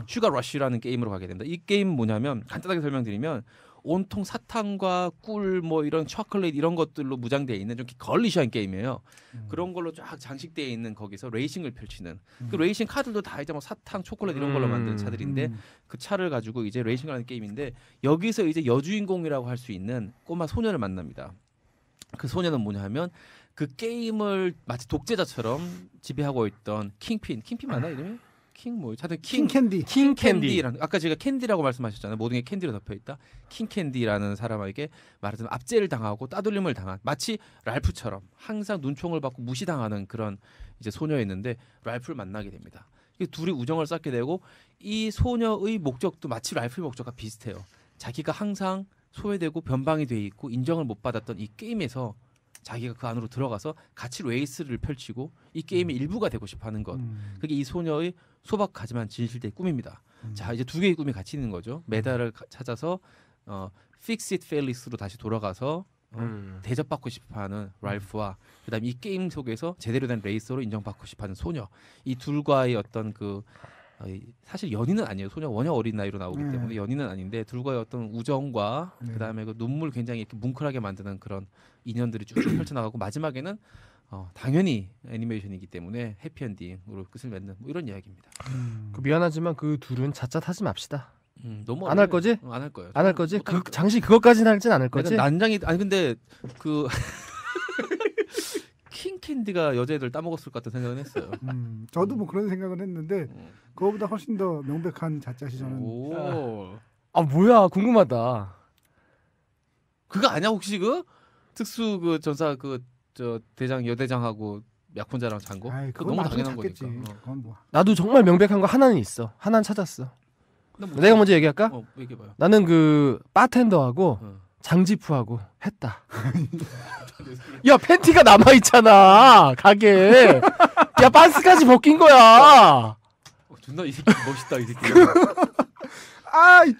슈가러쉬라는 게임으로 가게 됩니다. 이 게임은 뭐냐면 간단하게 설명드리면 온통 사탕과 꿀 뭐 이런 초콜릿 이런 것들로 무장되어 있는 좀 걸리시한 게임이에요. 그런 걸로 쫙 장식되어 있는 거기서 레이싱을 펼치는 그 레이싱 카드도 다 이제 뭐 사탕, 초콜릿 이런 걸로 만든 차들인데 그 차를 가지고 이제 레이싱을 하는 게임인데 여기서 이제 여주인공이라고 할 수 있는 꼬마 소녀를 만납니다. 그 소녀는 뭐냐 하면 그 게임을 마치 독재자처럼 지배하고 있던 킹핀 맞나 이름이? 킹캔디라는 아까 제가 캔디라고 말씀하셨잖아요. 모든 게 캔디로 덮여 있다. 킹캔디라는 사람에게 말하자면 압제를 당하고 따돌림을 당한 마치 랄프처럼 항상 눈총을 받고 무시당하는 그런 이제 소녀였는데 랄프를 만나게 됩니다. 둘이 우정을 쌓게 되고 이 소녀의 목적도 마치 랄프의 목적과 비슷해요. 자기가 항상 소외되고 변방이 돼 있고 인정을 못 받았던 이 게임에서 자기가 그 안으로 들어가서 같이 레이스를 펼치고 이 게임의 일부가 되고 싶어하는 것. 그게 이 소녀의 소박하지만 진실된 꿈입니다. 자 이제 두 개의 꿈이 같이 있는 거죠. 메달을 찾아서 픽시드 펠릭스로 다시 돌아가서 대접받고 싶어하는 랄프와 그다음에 이 게임 속에서 제대로 된 레이서로 인정받고 싶어하는 소녀. 이 둘과의 어떤 그 사실 연인은 아니에요. 소녀 원여 어린 나이로 나오기 때문에 연인은 아닌데 둘과의 어떤 우정과 그다음에 그 눈물 굉장히 이렇게 뭉클하게 만드는 그런 인연들이 쭉쭉 펼쳐나가고 마지막에는 당연히 애니메이션이기 때문에 해피엔딩으로 끝을 맺는 뭐 이런 이야기입니다.
미안하지만 그 둘은 자칫하지 맙시다.
너무
안 할 거지?
안 할 거예요.
안 할 거지? 그 장시 그것까지는 할진 않을 거지?
난장이 아니 근데 그 킹캔디가 여자애들 따먹었을 것 같은 생각은 했어요.
저도 뭐 그런 생각은 했는데 그거보다 훨씬 더 명백한 자짜시 저는.
뭐야 궁금하다.
그거 아니야 혹시 그 특수 그 전사 그 저 대장 여대장하고 약혼자랑 잔 거? 그거 너무 당연한 거니까.
뭐.
나도 정말 명백한 거 하나는 있어. 하나는 찾았어. 내가 먼저 얘기할까?
얘기해봐요.
나는 그 바텐더하고 장지푸하고 했다. 야 팬티가 남아 있잖아 가게. 야 반스까지 벗긴 거야.
존나 이 새끼 멋있다 이 새끼.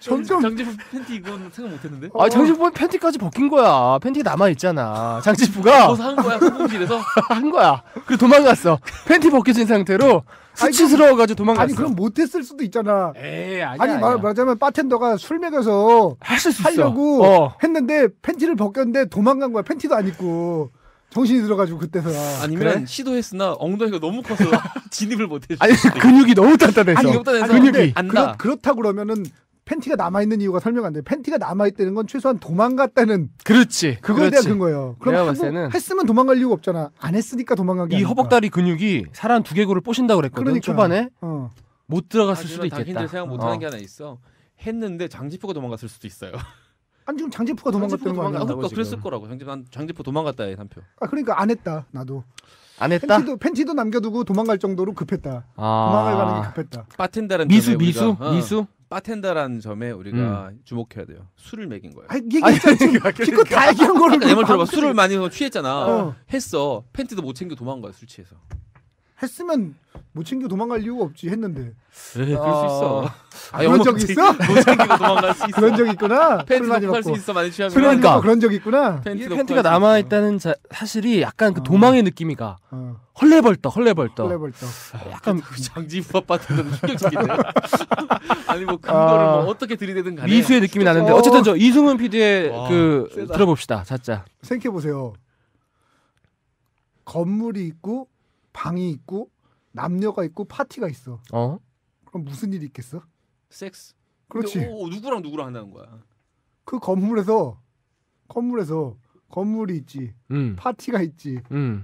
점점
장지프 팬티 이건 생각 못했는데.
장지푸는 팬티까지 벗긴 거야. 팬티가 남아 있잖아. 장지푸가
벗어 한 거야 소품실에서
한 거야. 그리고 도망갔어. 팬티 벗겨진 상태로 수치스러워가지고 도망갔어.
아니 그럼 못했을 수도 있잖아.
에이
아니 말하자면 바텐더가 술 먹여서 하려고 했는데 팬티를 벗겼는데 도망간 거야. 팬티도 안 입고 정신이 들어가지고 그때서야.
아니면
그래?
시도했으나 엉덩이가 너무 커서 진입을 못했어.
아니 근육이 너무 단단해서.
근육이 안다.
그렇다고 그러면은 팬티가 남아 있는 이유가 설명 안 돼. 팬티가 남아 있다는 건 최소한 도망갔다는.
그렇지.
그거에 대한 근거예요.
내가
그럼
봤을 때는
했으면 도망갈 이유가 없잖아. 안 했으니까 도망간 게
이
아닐까.
허벅다리 근육이 사람 두개골을 뽀신다고 그랬거든.
그러니까.
초반에 못 들어갔을 수도 있겠다.
자기들 생각 못하는 게 하나 있어. 했는데 장지프가 도망갔을 수도 있어요.
아니 지금 장지프가 도망갔다는 거 아니야?
그러니까 그랬을 거라고. 장지프 도망갔다 해 한 표.
그러니까 안 했다. 나도.
안 했다?
팬티도 남겨두고 도망갈 정도로 급했다. 도망갈 가는 게 급했다.
바텐더라는
미수?
바텐더라는 점에 우리가 주목해야 돼요. 술을 먹인 거야.
얘기했잖아. 지금 다 얘기한 거를.
내 말 들어봐. 술을 많이 취했잖아. 했어. 팬티도 못 챙겨 도망간 거야. 술 취해서.
했으면 못 챙겨 도망갈 이유가 없지. 했는데.
그럴 수 있어.
그런 적 있어?
못 챙기고 도망갈 수 있어.
그런 적 있구나.
팬티 놓고 갈 수 있어. 많이 취하면.
그러니까 그런 적 있구나.
팬티가 남아 있다는 사실이 약간 그 도망의 느낌이가. 헐레벌떡.
약간 장지프 아빠한테는 충격적인데. 아니 뭐 근거를 뭐 어떻게 들이대든 간에.
미수의 느낌이 나는데 어쨌든 저 이승훈 PD의 세다. 들어봅시다. 자자.
생각해 보세요. 건물이 있고 방이 있고 남녀가 있고 파티가 있어. 그럼 무슨 일이 있겠어?
섹스.
그렇지.
누구랑 한다는 거야.
그 건물에서 건물이 있지. 파티가 있지.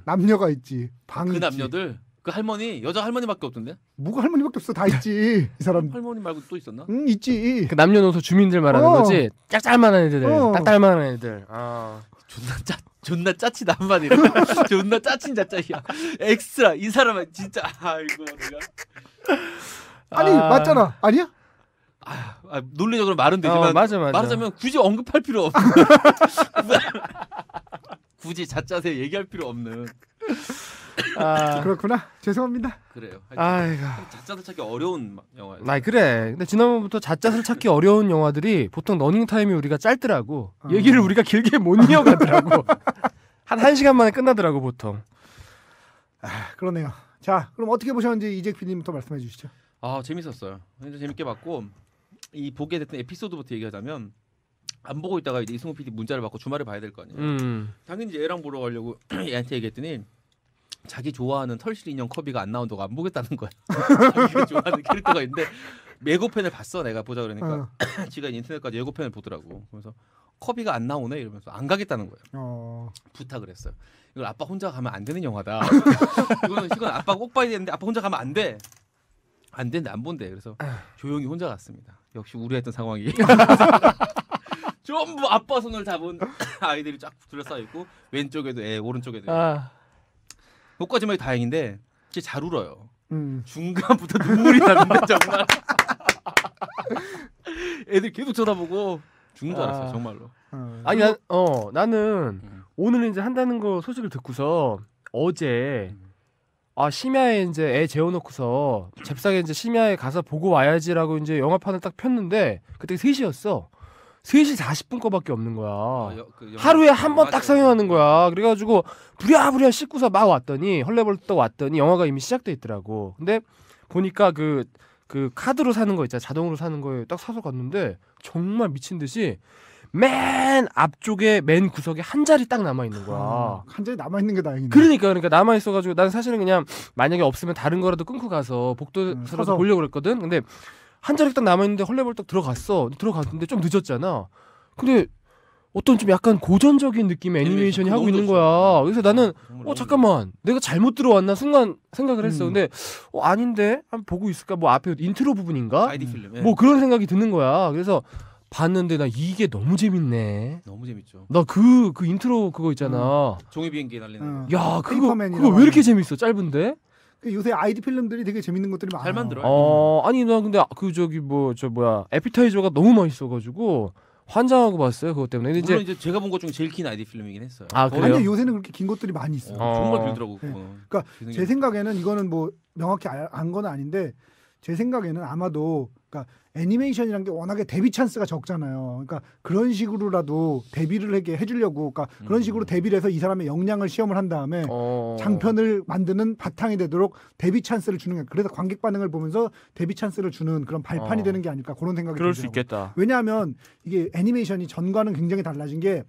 남녀가 있지. 방이
그
있지.
남녀들 그 할머니 여자 할머니밖에 없던데?
뭐가 할머니밖에 없어. 다 있지. 이 사람.
할머니 말고 또 있었나?
응 있지.
그 남녀노소 주민들 말하는 거지. 짝짤만한 애들. 딱달만한 애들.
존나 짜친 한마디로. 존나 짜친 자짜이야. 엑스트라 이 사람은 진짜 아이고 내가.
아니 맞잖아. 아니야?
논리적으로 말은 되지만
맞아.
말하자면 굳이 언급할 필요 없는 굳이 자짜세 얘기할 필요 없는
그렇구나. 죄송합니다.
그래요.
아이고.
자짜들 찾기 어려운 영화예요.
그래. 근데 지난번부터 자짜를 찾기 어려운 영화들이 보통 러닝 타임이 우리가 짧더라고. 얘기를 우리가 길게 못 이어가더라고. 한 1시간 만에 끝나더라고 보통.
그러네요. 자, 그럼 어떻게 보셨는지 이재 PD님부터 말씀해 주시죠.
재밌었어요. 진짜 재밌게 봤고 이 보게 됐던 에피소드부터 얘기하자면 안 보고 있다가 이제 이승훈 PD 문자를 받고 주말에 봐야 될 거 아니에요. 당연히 이제 애랑 보러 가려고 얘한테 얘기했더니 자기 좋아하는 털실 인형 커비가 안 나온다고 안 보겠다는 거야. 자기가 좋아하는 캐릭터가 있는데 예고편을 봤어. 내가 보자 그러니까 지가 인터넷까지 예고편을 보더라고. 그래서 커비가 안 나오네 이러면서 안 가겠다는 거예요. 부탁을 했어요. 이걸 아빠 혼자 가면 안 되는 영화다. 이건 아빠가 꼭 봐야 되는데 아빠 혼자 가면 안 돼. 안 된대 안 본대. 그래서 조용히 혼자 갔습니다. 역시 우려했던 상황이. 전부 아빠 손을 잡은 아이들이 쫙 둘러싸여 있고 왼쪽에도 애 오른쪽에도 애. 여기까지만 해도 다행인데 진짜 잘 울어요. 중간부터 눈물이 나는데 정말 애들 계속 쳐다보고 죽는 줄 알았어요. 정말로.
아니 나는 오늘 이제 한다는 거 소식을 듣고서 어제 심야에 이제 애 재워놓고서 잽싸게 이제 심야에 가서 보고 와야지라고 이제 영화판을 딱 폈는데 그때 3시였어. 3시 40분 거밖에 없는 거야. 하루에 한 번 딱 상영하는 거야. 그래가지고 부랴부랴 씻고서 막 왔더니 헐레벌떡 왔더니 영화가 이미 시작돼 있더라고. 근데 보니까 그 카드로 사는 거 있잖아. 자동으로 사는 거에 딱 사서 갔는데 정말 미친 듯이 맨 앞쪽에 맨 구석에 한 자리 딱 남아 있는 거야.
한 자리 남아 있는 게 다행이네.
그러니까 남아 있어가지고 난 사실은 그냥 만약에 없으면 다른 거라도 끊고 가서 복도에서 보려고 그랬거든. 근데 한 자리 딱 남아 있는데 헐레벌떡 들어갔는데 좀 늦었잖아. 근데 어떤 좀 약간 고전적인 느낌의 애니메이션이 하고 있는 거야. 그래서 나는 잠깐만 내가 잘못 들어왔나 순간 생각을 했어. 근데 아닌데 한번 보고 있을까? 뭐 앞에 인트로 부분인가?
아이디 필름.
뭐 그런 생각이 드는 거야. 그래서 봤는데 나 이게 너무 재밌네.
너무 재밌죠.
나 그 인트로 그거 있잖아.
종이 비행기 날리는.
야 그거 왜 이렇게 재밌어? 짧은데?
요새 아이디 필름들이 되게 재밌는 것들이 많아.
잘 만들어.
아니 나 근데 에피타이저가 너무 맛있어가지고 환장하고 봤어요. 그것 때문에. 근데
물론 이제 제가 본 것 중에 제일 긴 아이디 필름이긴 했어요.
그래요?
아니 요새는 그렇게 긴 것들이 많이 있어.
정말 길더라고.
그러니까 제 생각에는 이거는 뭐 명확히 안 건 아닌데 제 생각에는 아마도 그러니까 애니메이션이란 게 워낙에 데뷔 찬스가 적잖아요. 그러니까 그런 식으로라도 데뷔를 해주려고, 그러니까 그런 식으로 데뷔를 해서 이 사람의 역량을 시험을 한 다음에 장편을 만드는 바탕이 되도록 데뷔 찬스를 주는 게, 그래서 관객 반응을 보면서 데뷔 찬스를 주는 그런 발판이 되는 게 아닐까, 그런 생각이
그럴
들더라고요.
수 있겠다.
왜냐하면 이게 애니메이션이 전과는 굉장히 달라진 게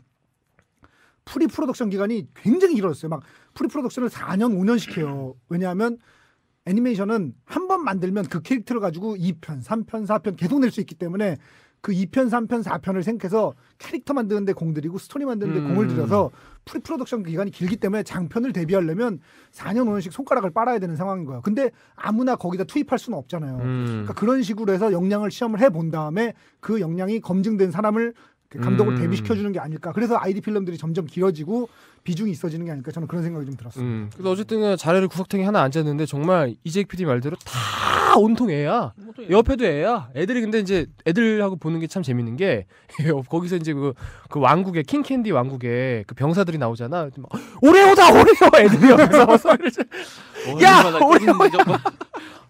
프리 프로덕션 기간이 굉장히 길었어요. 막 프리 프로덕션을 4년 5년씩 해요. 왜냐하면 애니메이션은 한 번 만들면 그 캐릭터를 가지고 2편, 3편, 4편 계속 낼 수 있기 때문에 그 2편, 3편, 4편을 생각해서 캐릭터 만드는 데 공들이고 스토리 만드는 데 공을 들여서 프리 프로덕션 기간이 길기 때문에 장편을 데뷔하려면 4년, 5년씩 손가락을 빨아야 되는 상황인 거예요. 근데 아무나 거기다 투입할 수는 없잖아요. 그러니까 그런 식으로 해서 역량을 시험을 해본 다음에 그 역량이 검증된 사람을 감독을 데뷔시켜주는 게 아닐까. 그래서 아이디 필름들이 점점 길어지고 비중이 있어지는 게 아닐까. 저는 그런 생각이 좀 들었어요.
그래서 어쨌든 자네를 구석탱이 하나 앉았는데 정말 이재익 PD 말대로 다 온통 애야. 옆에도 애야. 애들이 근데 이제 애들하고 보는 게 참 재밌는 게 거기서 이제 그 왕국의 킹캔디 왕국의 그 병사들이 나오잖아. 오레오다 오레오 애들이 옆에서 소리를 야 오레오.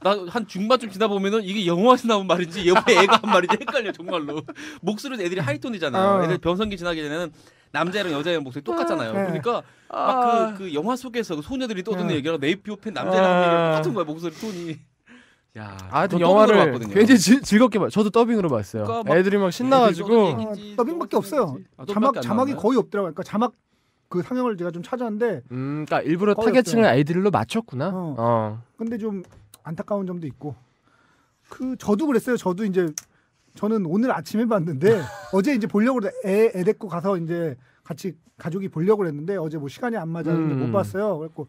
나 한 중반쯤 지나 보면은 이게 영화에서 나온 말인지 옆에 애가 한 말인지 헷갈려 정말로. 목소리도 애들이 하이톤이잖아요. 애들 변성기 지나게 되는 남자랑 여자의 목소리 똑같잖아요. 그러니까 막 그 영화 속에서 그 소녀들이 떠드는 얘기랑 네이프 옆에 남자랑 하는 얘기랑 똑같은 거야 목소리 톤이. 야,
하여튼 영화를 굉장히 즐겁게 봐. 저도 더빙으로 봤어요.
그러니까
애들이 막 신나가지고
더빙밖에 없어요. 자막이 거의 없더라고요. 그러니까 자막 그 상영을 제가 좀 찾았는데,
그러니까 일부러 타겟층을 아이들로 맞췄구나.
근데 좀 안타까운 점도 있고, 저도 그랬어요. 저도 이제 저는 오늘 아침에 봤는데 어제 이제 보려고 애 데리고 가서 이제 같이 가족이 보려고 했는데 어제 뭐 시간이 안 맞았는데 못 봤어요. 그래서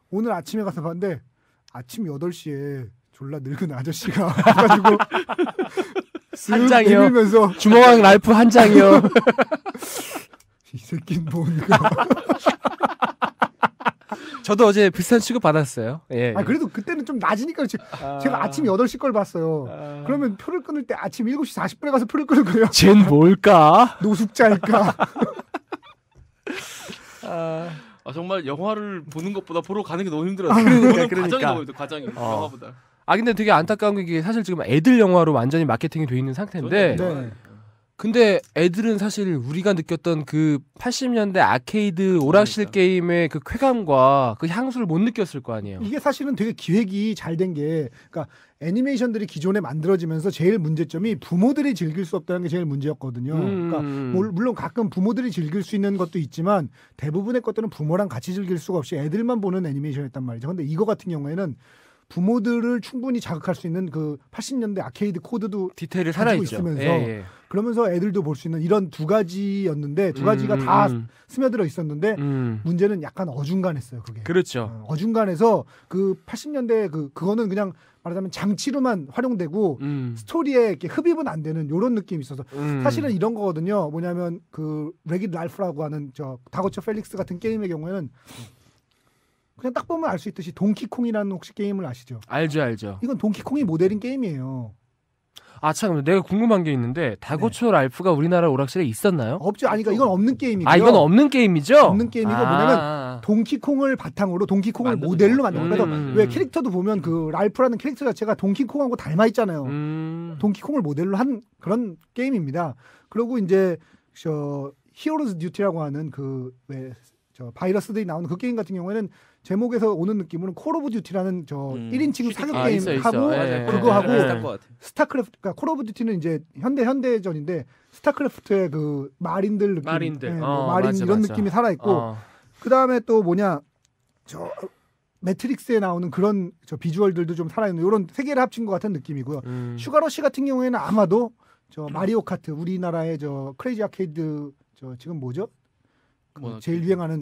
오늘 아침에 가서 봤는데 아침 8시에 졸라 늙은 아저씨가 가지고
한 장이요.
내밀면서
주먹왕 랄프 한 장이요.
이 새끼는 뭔가.
저도 어제 비슷한 취급 받았어요. 예.
그래도 그때는 좀 낮으니까 제가 아침 8시 걸 봤어요. 그러면 표를 끊을 때 아침 7시 40분에 가서 표를 끊을 거예요.
쟨 뭘까?
노숙자일까?
정말 영화를 보는 것보다 보러 가는 게 너무 힘들어요.
그러니까.
과정이 너무 힘들어. 과정이 영화보다.
근데 되게 안타까운 게 사실 지금 애들 영화로 완전히 마케팅이 돼 있는 상태인데
네.
근데 애들은 사실 우리가 느꼈던 그 80년대 아케이드 오락실 게임의 그 쾌감과 그 향수를 못 느꼈을 거 아니에요.
이게 사실은 되게 기획이 잘 된 게, 그러니까 애니메이션들이 기존에 만들어지면서 제일 문제점이 부모들이 즐길 수 없다는 게 제일 문제였거든요. 그러니까 물론 가끔 부모들이 즐길 수 있는 것도 있지만 대부분의 것들은 부모랑 같이 즐길 수가 없이 애들만 보는 애니메이션이었단 말이죠. 근데 이거 같은 경우에는 부모들을 충분히 자극할 수 있는 그 80년대 아케이드 코드도
디테일이
가지고
살아있죠.
있으면서 그러면서 애들도 볼 수 있는 이런 두 가지였는데 두 가지가 다 스며들어 있었는데 문제는 약간 어중간했어요. 그게.
그렇죠.
어중간해서 그 80년대 그거는 그냥 말하자면 장치로만 활용되고 스토리에 이렇게 흡입은 안 되는 이런 느낌이 있어서 사실은 이런 거거든요. 뭐냐면 그 레깃 랄프라고 하는 저 다거처 펠릭스 같은 게임의 경우에는 그냥 딱 보면 알 수 있듯이 동키콩이라는 혹시 게임을 아시죠?
알죠.
이건 동키콩이 모델인 게임이에요.
참 내가 궁금한 게 있는데 다고초 랄프가 우리나라 오락실에 있었나요?
없죠. 그러니까 이건 없는 게임이고요.
이건 없는 게임이죠?
없는 게임이고 뭐냐면 동키콩을 바탕으로 동키콩을 모델로 만든 거예요. 그래서 왜 캐릭터도 보면 그 랄프라는 캐릭터 자체가 동키콩하고 닮아 있잖아요. 동키콩을 모델로 한 그런 게임입니다. 그리고 이제 히어로즈 듀티라고 하는 그 왜 저 바이러스들이 나오는 그 게임 같은 경우에는 제목에서 오는 느낌으로는 콜 오브 듀티라는 저 1인칭 사격 게임 하고 그거 하고 스타크래프트, 그러니까 콜 오브 듀티는 이제 현대전인데 스타크래프트의 그 마린들 느낌, 마린
맞아,
이런
맞아.
느낌이 살아 있고 그 다음에 또 뭐냐 저 매트릭스에 나오는 그런 저 비주얼들도 좀 살아 있는 이런 세 개를 합친 것 같은 느낌이고요. 슈가러시 같은 경우에는 아마도 저 마리오 카트 우리나라의 저 크레이지 아케이드 저 지금 뭐죠? 제일 유행하는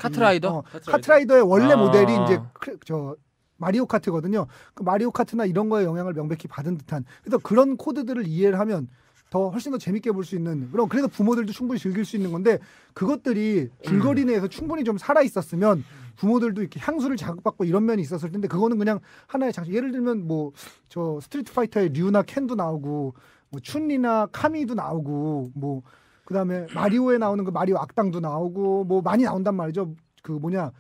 카트라이더?
카트라이더의 원래 모델이 이제 저 마리오 카트거든요. 그 마리오 카트나 이런 거에 영향을 명백히 받은 듯한. 그래서 그런 코드들을 이해를 하면 더 훨씬 더 재밌게 볼 수 있는. 그럼 그래서 부모들도 충분히 즐길 수 있는 건데 그것들이 줄거리 내에서 충분히 좀 살아 있었으면 부모들도 이렇게 향수를 자극받고 이런 면이 있었을 텐데 그거는 그냥 하나의 장치. 예를 들면 뭐 저 스트리트 파이터의 류나 켄도 나오고 뭐 춘리나 카미도 나오고 뭐 그다음에 마리오에 나오는 그 마리오 악당도 나오고 뭐 많이 나온단 말이죠. 그 뭐냐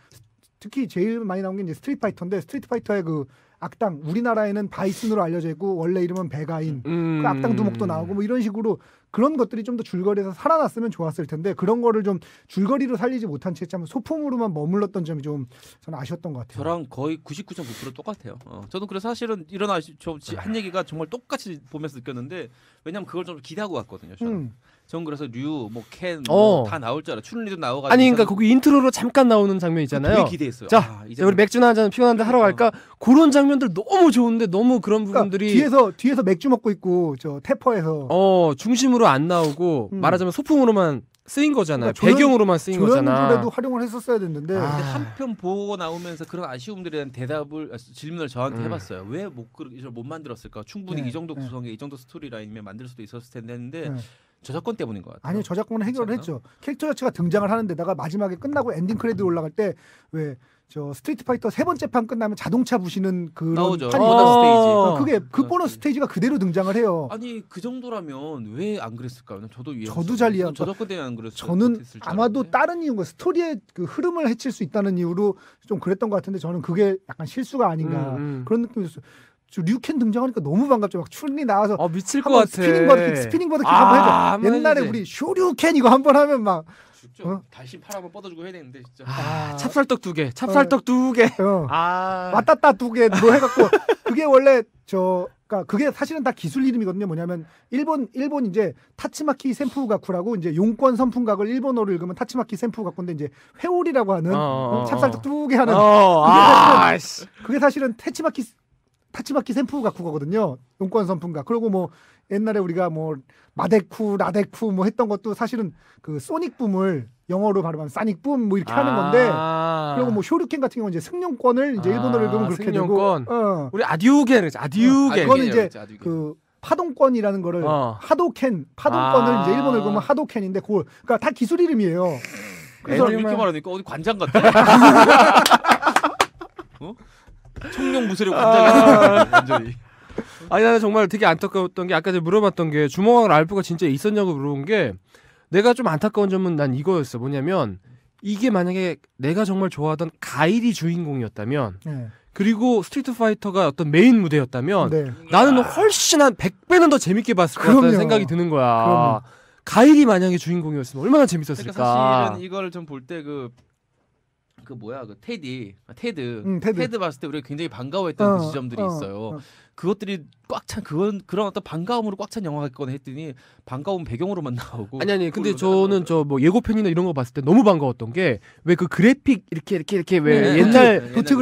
특히 제일 많이 나온 게 이제 스트리트 파이터인데 스트리트 파이터의 그 악당 우리나라에는 바이슨으로 알려져 있고 원래 이름은 베가인 그 악당 두목도 나오고 뭐 이런 식으로 그런 것들이 좀 더 줄거리에서 살아났으면 좋았을 텐데 그런 거를 좀 줄거리로 살리지 못한 채 참 소품으로만 머물렀던 점이 좀 저는 아쉬웠던 것 같아요.
저랑 거의 99.9% 똑같아요. 저도 그래서 사실은 이런 한 얘기가 정말 똑같이 보면서 느꼈는데 왜냐면 그걸 좀 기대하고 갔거든요. 저는 그래서 류, 뭐 켄, 다 나올 줄 알아. 춘리도 나오가지고.
아니 그러니까 거기 인트로로 잠깐 나오는 장면 있잖아요.
되게 기대했어요.
자, 이제 우리 맥주나 한잔 피곤한데 하러 갈까? 그런 장면들 너무 좋은데 너무 그런 부분들이
뒤에서 맥주 먹고 있고 저 태퍼에서
중심으로 안 나오고 말하자면 소품으로만 쓰인 거잖아요. 배경으로만 쓰인 거잖아.
조연으로도 활용을 했었어야 됐는데.
근데 한편 보고 나오면서 그런 아쉬움들에 대한 질문을 저한테 해봤어요. 왜 못 만들었을까? 충분히 이 정도 구성에 이 정도 스토리 라인이면 만들 수도 있었을 텐데 했는데 저작권 때문인 것 같아요.
아니요, 저작권은 해결을 했죠. 캐릭터 자체가 등장을 하는데다가 마지막에 끝나고 엔딩 크레딧 올라갈 때 왜 저 스트리트 파이터 3번째 판 끝나면 자동차 부시는 그런
나오죠.
판이
보너스
그게 그 보너스 스테이지가 그대로 등장을 해요.
아니 그 정도라면 왜 안 그랬을까요?
저도 잘 이해.
저작권 때문에 안 그랬어요.
저는 아마도 다른 이유가 스토리의 그 흐름을 해칠 수 있다는 이유로 좀 그랬던 것 같은데 저는 그게 약간 실수가 아닌가 그런 느낌이었어요. 류켄 등장하니까 너무 반갑죠. 막 춘리 나와서
미칠 것 같아.
스피닝보드 킥 한번 해줘. 옛날에 우리 쇼류켄 이거 한번 하면 막
달심 팔 한번 뻗어주고 해야 되는데 진짜.
찹쌀떡 2개, 찹쌀떡 2개.
맞다따 2개 뭐 해갖고 그게 원래 그러니까 그게 사실은 다 기술 이름이거든요. 뭐냐면 일본 이제 타치마키 센푸가쿠라고 이제 용권 선풍각을 일본어로 읽으면 타치마키 센푸가쿠인데 이제 회오리라고 하는 찹쌀떡 2개 하는 그게 사실은 타치마키 센푸가쿠거든요. 용권 선풍각. 그리고 뭐 옛날에 우리가 뭐 마데쿠, 라데쿠 뭐 했던 것도 사실은 그 소닉붐을 영어로 발음하면 사닉붐 뭐 이렇게 하는 건데 그리고 뭐 쇼류켄 같은 경우는 이제 승용권을 이제 일본어로 읽으면 그렇게
승용권.
되고
우리 아디우겐
그거는 이제 그 파동권이라는 거를 파동권을 이제 일본어로 읽으면 하도켄인데 그러니까 다 기술 이름이에요.
그래서 이렇게 말하니까 어디 관장 같아. 청룡 무술의 관장이야. 완전히.
아니 나는 정말 되게 안타까웠던 게 아까 제가 물어봤던 게 주먹왕 랄프가 진짜 있었냐고 물어본 게 내가 좀 안타까운 점은 난 이거였어. 뭐냐면 이게 만약에 내가 정말 좋아하던 가일이 주인공이었다면 그리고 스트리트 파이터가 어떤 메인 무대였다면 나는 훨씬 한 100배는 더 재밌게 봤을 것 같다는 생각이 드는 거야. 가일이 만약에 주인공이었으면 얼마나 재밌었을까.
그러니까 사실은 이거를 좀 볼 때 테드 봤을 때 우리가 굉장히 반가워했던 그 지점들이 있어요. 그것들이 꽉 찬 그런 어떤 반가움으로 꽉 찬 영화겠거나 했더니 반가운 배경으로만 나오고.
아니 근데 저는 저 뭐 예고편이나 이런 거 봤을 때 너무 반가웠던 게 왜 그 그래픽 이렇게 왜 옛날
도트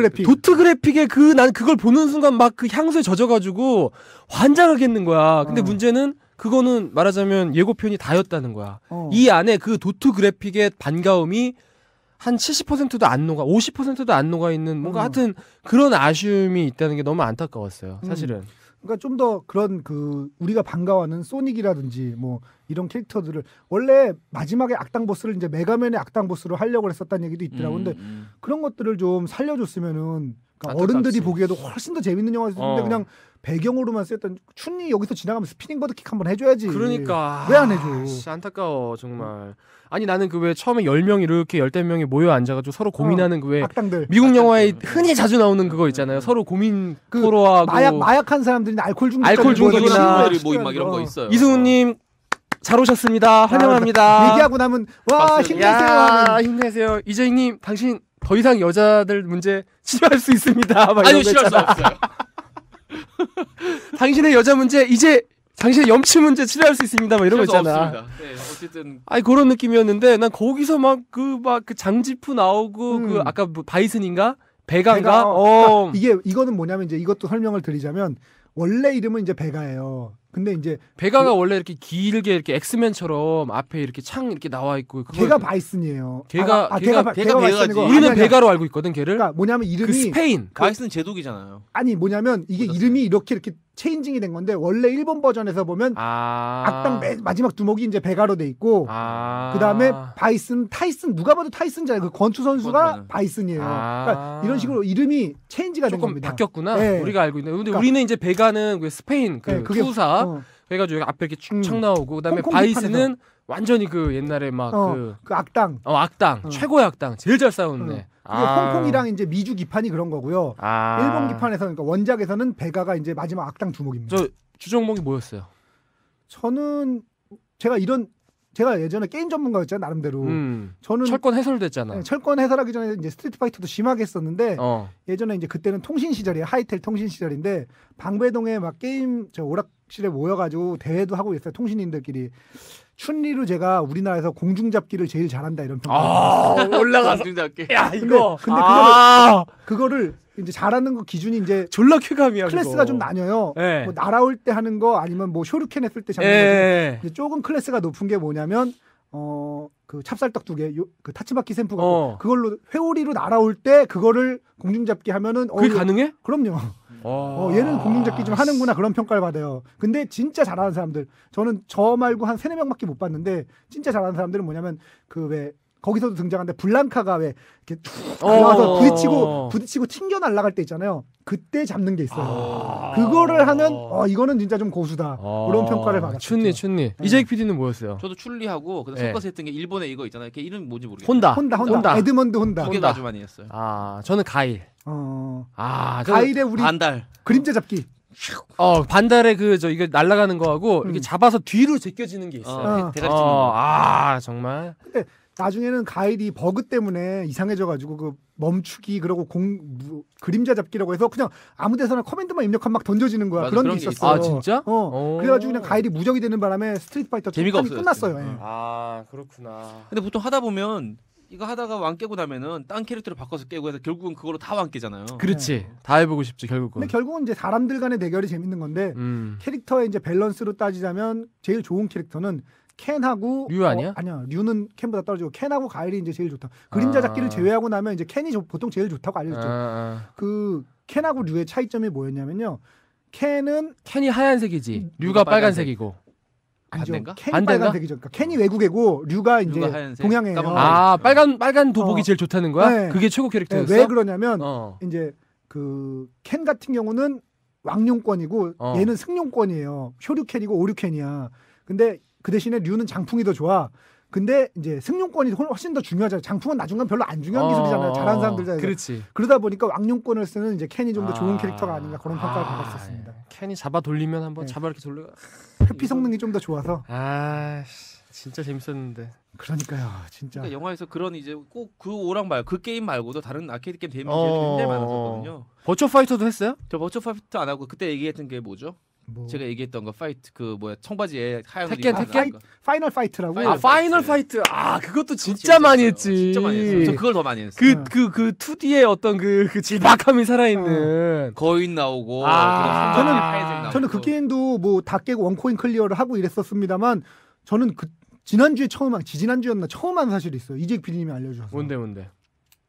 그래픽에 난 그걸 보는 순간 막 그 향수에 젖어가지고 환장하겠는 거야. 근데 문제는 그거는 말하자면 예고편이 다였다는 거야. 이 안에 그 도트 그래픽의 반가움이 한 70%도 안 녹아, 50%도 안 녹아 있는 뭔가 하여튼 그런 아쉬움이 있다는 게 너무 안타까웠어요. 사실은.
그러니까 좀 더 그런 그 우리가 반가워하는 소닉이라든지 뭐 이런 캐릭터들을 원래 마지막에 악당 보스를 이제 메가맨의 악당 보스로 하려고 했었다는 얘기도 있더라고. 근데 그런 것들을 좀 살려줬으면은 그러니까 어른들이 보기에도 훨씬 더 재밌는 영화였는데 그냥 배경으로만 쓰였던 춘리 여기서 지나가면 스피닝보드 킥 한번 해줘야지.
그러니까
왜 안 해줘?
안타까워 정말. 아니 나는 그 왜 처음에 10명 이렇게 10명이 모여 앉아가지고 서로 고민하는 그 왜
악당들.
미국 영화에 흔히 자주 나오는 그거 있잖아요. 서로 고민 토로하고
마약한 사람들이 알코올
중독이나
모임 막 이런 거 있어요.
이승우님 잘 오셨습니다. 환영합니다.
얘기하고 나면 와 힘내세요.
힘내세요. 이재익님 당신 더 이상 여자들 문제 치료할 수 있습니다.
아니요 치료할 수 없어요.
당신의 여자 문제 이제 당신의 염치 문제 치료할 수 있습니다. 막 이런 거 있잖아.
네, 어쨌든
그런 느낌이었는데 난 거기서 막 그 장지프 나오고 그 아까 뭐 바이슨인가 베가인가?
이거는 뭐냐면 이제 이것도 설명을 드리자면 원래 이름은 이제 베가예요. 근데 이제
베가가 원래 이렇게 길게 이렇게 엑스맨처럼 앞에 이렇게 창 이렇게 나와 있고
걔가 바이슨이에요.
걔가
바이슨이고
우리는 베가로 알고 있거든 걔를.
그러니까 뭐냐면 이름이
그 스페인
바이슨 제독이잖아요.
아니 뭐냐면 이게 이름이 이렇게 체인징이 된 건데 원래 일본 버전에서 보면 악당 마지막 두목이 이제 베가로 돼 있고 그다음에 타이슨 누가 봐도 타이슨잖아요. 그 권투 선수가 바이슨이에요. 그러니까 이런 식으로 이름이 체인지가 된 겁니다.
바뀌었구나. 우리가 알고 있는. 근데 우리는 이제 베가는 그 스페인 투사 그래가지고 앞에 이렇게 쭉 나오고 그다음에 바이슨은 완전히 그 옛날에 막 그
악당
최고의 악당 제일 잘 싸우는 애.
그게 홍콩이랑 이제 미주 기판이 그런 거고요.
아.
일본 기판에서는 그러니까 원작에서는 베가가 이제 마지막 악당 두목입니다.
저 주종목이 뭐였어요?
저는 제가 예전에 게임 전문가였잖아요, 나름대로. 저는
철권 해설됐잖아.
네, 철권 해설하기 전에 이제 스트리트 파이터도 심하게 했었는데 예전에 이제 그때는 통신 시절이에요. 하이텔 통신 시절인데 방배동에 막 게임 오락실에 모여가지고 대회도 하고 있어요. 통신인들끼리. 춘리로 제가 우리나라에서 공중잡기를 제일 잘한다 이런 평가.
올라가서
공중잡기.
야 이거.
근데 그거를 이제 잘하는 거 기준이 이제
졸라 쾌감이야.
클래스가
그거.
좀 나뉘어요.
네.
뭐 날아올 때 하는 거 아니면 뭐 쇼루켄 했을 때 잡는 거. 근데 조금 클래스가 높은 게 뭐냐면 그 찹쌀떡 2개, 그 타츠마키 샘프 갖고 그걸로 회오리로 날아올 때 그거를 공중잡기 하면은
그게 가능해?
그럼요. 얘는 공중잡기 좀 하는구나 그런 평가를 받아요. 근데 진짜 잘하는 사람들 저는 저 말고 한 3-4명밖에 못 봤는데 진짜 잘하는 사람들은 뭐냐면 그 왜 거기서도 등장하는데 블랑카가 왜 이렇게 나와서 부딪히고 튕겨 날아갈 때 있잖아요. 그때 잡는 게 있어요. 그거를 하면 이거는 진짜 좀 고수다. 그런 평가를 받았죠.
춘리. 이재익 PD는 뭐였어요?
저도 춘리하고 그다음 섞어서 했던 게 일본에 이거 있잖아요. 걔 이름 뭔지 모르겠어요.
혼다. 에드먼드 혼다.
그게 아주 많이 했어요.
저는 가일.
가일의 우리
반달.
그림자 잡기.
반달에 이거 날아가는 거하고 이렇게 잡아서 뒤로 제껴지는 게 있어요.
대가리 찍는 거.
정말.
근데 나중에는 가일이 버그 때문에 이상해져가지고 그 멈추기 그리고 그림자 잡기라고 해서 그냥 아무데서나 커맨드만 입력하면 막 던져지는 거야. 그런 게 있었어.
아 진짜?
그래가지고 그냥 가일이 무적이 되는 바람에 스트리트 파이터
재미가 없어요.
끝났어요.
그렇구나.
근데 보통 하다 보면 이거 하다가 왕 깨고 나면은 딴 캐릭터를 바꿔서 깨고 해서 결국은 그걸로 다 왕 깨잖아요.
그렇지. 다 해보고 싶지 결국은.
근데 결국은 이제 사람들 간의 대결이 재밌는 건데 캐릭터의 이제 밸런스로 따지자면 제일 좋은 캐릭터는 켄하고
류 아니야?
아니야. 류는 켄보다 떨어지고 켄하고 가일이 이제 제일 좋다. 그림자 잡기를 제외하고 나면 이제 켄이 보통 제일 좋다고 알려졌죠. 그 켄하고 류의 차이점이 뭐였냐면요. 켄이
하얀색이지. 류가 빨간색이고.
반대인가?
켄이 빨간색이죠. 그러니까 켄이 외국이고 류가 이제 동양이에요.
빨간 도복이 제일 좋다는 거야?
네.
그게 최고 캐릭터였어?
왜 그러냐면 이제 그 켄 같은 경우는 왕용권이고 얘는 승용권이에요. 쇼류켄이고 오류켄이야. 근데 그 대신에 류는 장풍이 더 좋아. 근데 이제 승용권이 훨씬 더 중요하잖아요. 장풍은 나중간 별로 안 중요한 기술이잖아요. 잘하는 사람들잖아요.
그렇지.
그러다 보니까 왕용권을 쓰는 이제 켄이 좀 더 좋은 캐릭터가 아닌가 그런 평가를 받았었습니다.
켄이 잡아 돌리면 한번 잡아 이렇게 돌려.
회피 성능이 좀 더 좋아서.
진짜 재밌었는데.
그러니까요, 진짜.
그러니까 영화에서 그런 이제 꼭 그 오락 말고 그 게임 말고도 다른 아케이드 게임 굉장히 많았었거든요.
버추어 파이터도 했어요?
저 버추어 파이터 안 하고 그때 얘기했던 게 뭐죠? 제가 얘기했던 거 파이트 청바지에 하얀
파이널 파이트라고.
파이널 파이트. 그것도 진짜 많이 했지.
진짜 많이 했어요. 저 그걸 더 많이 했어요.
그 2D의 어떤 그 질박함이 살아있는
거인 나오고
저는 그 게임도 뭐 다 깨고 원코인 클리어를 하고 이랬었습니다만 저는 그 지난주에 지지난주였나 처음 한 사실이 있어요. 이재익 PD님이 알려주셔서.
뭔데?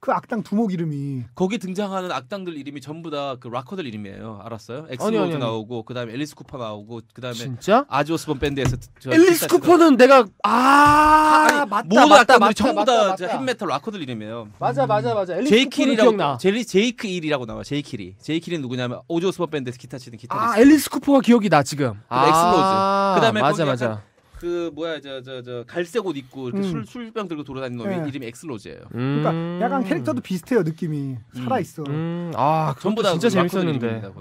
그 악당 두목 이름이
거기 등장하는 악당들 이름이 전부 다 그 락커들 이름이에요. 알았어요? 엑스로드 나오고 그다음에 앨리스 쿠퍼 나오고 그다음에
진짜?
아지 오스본 밴드에서
앨리스 쿠퍼는 내가 맞다.
모두 악당들이 전부 다 햇메탈 락커들 이름이에요.
맞아.
제이킬이라고 제이크 일이라고 나와. 제이킬이 누구냐면 오지 오스본 밴드에서 기타 치는 기타리스트.
앨리스 쿠퍼가 기억이 나 지금.
엑스로드. 그다음에
맞아.
그 뭐야 저 갈색 옷 입고 이렇게 술병 들고 돌아다니는 놈이 이름이 엑슬로즈예요.
그러니까 약간 캐릭터도 비슷해요. 느낌이 살아 있어.
전부 다
진짜 재밌었는데.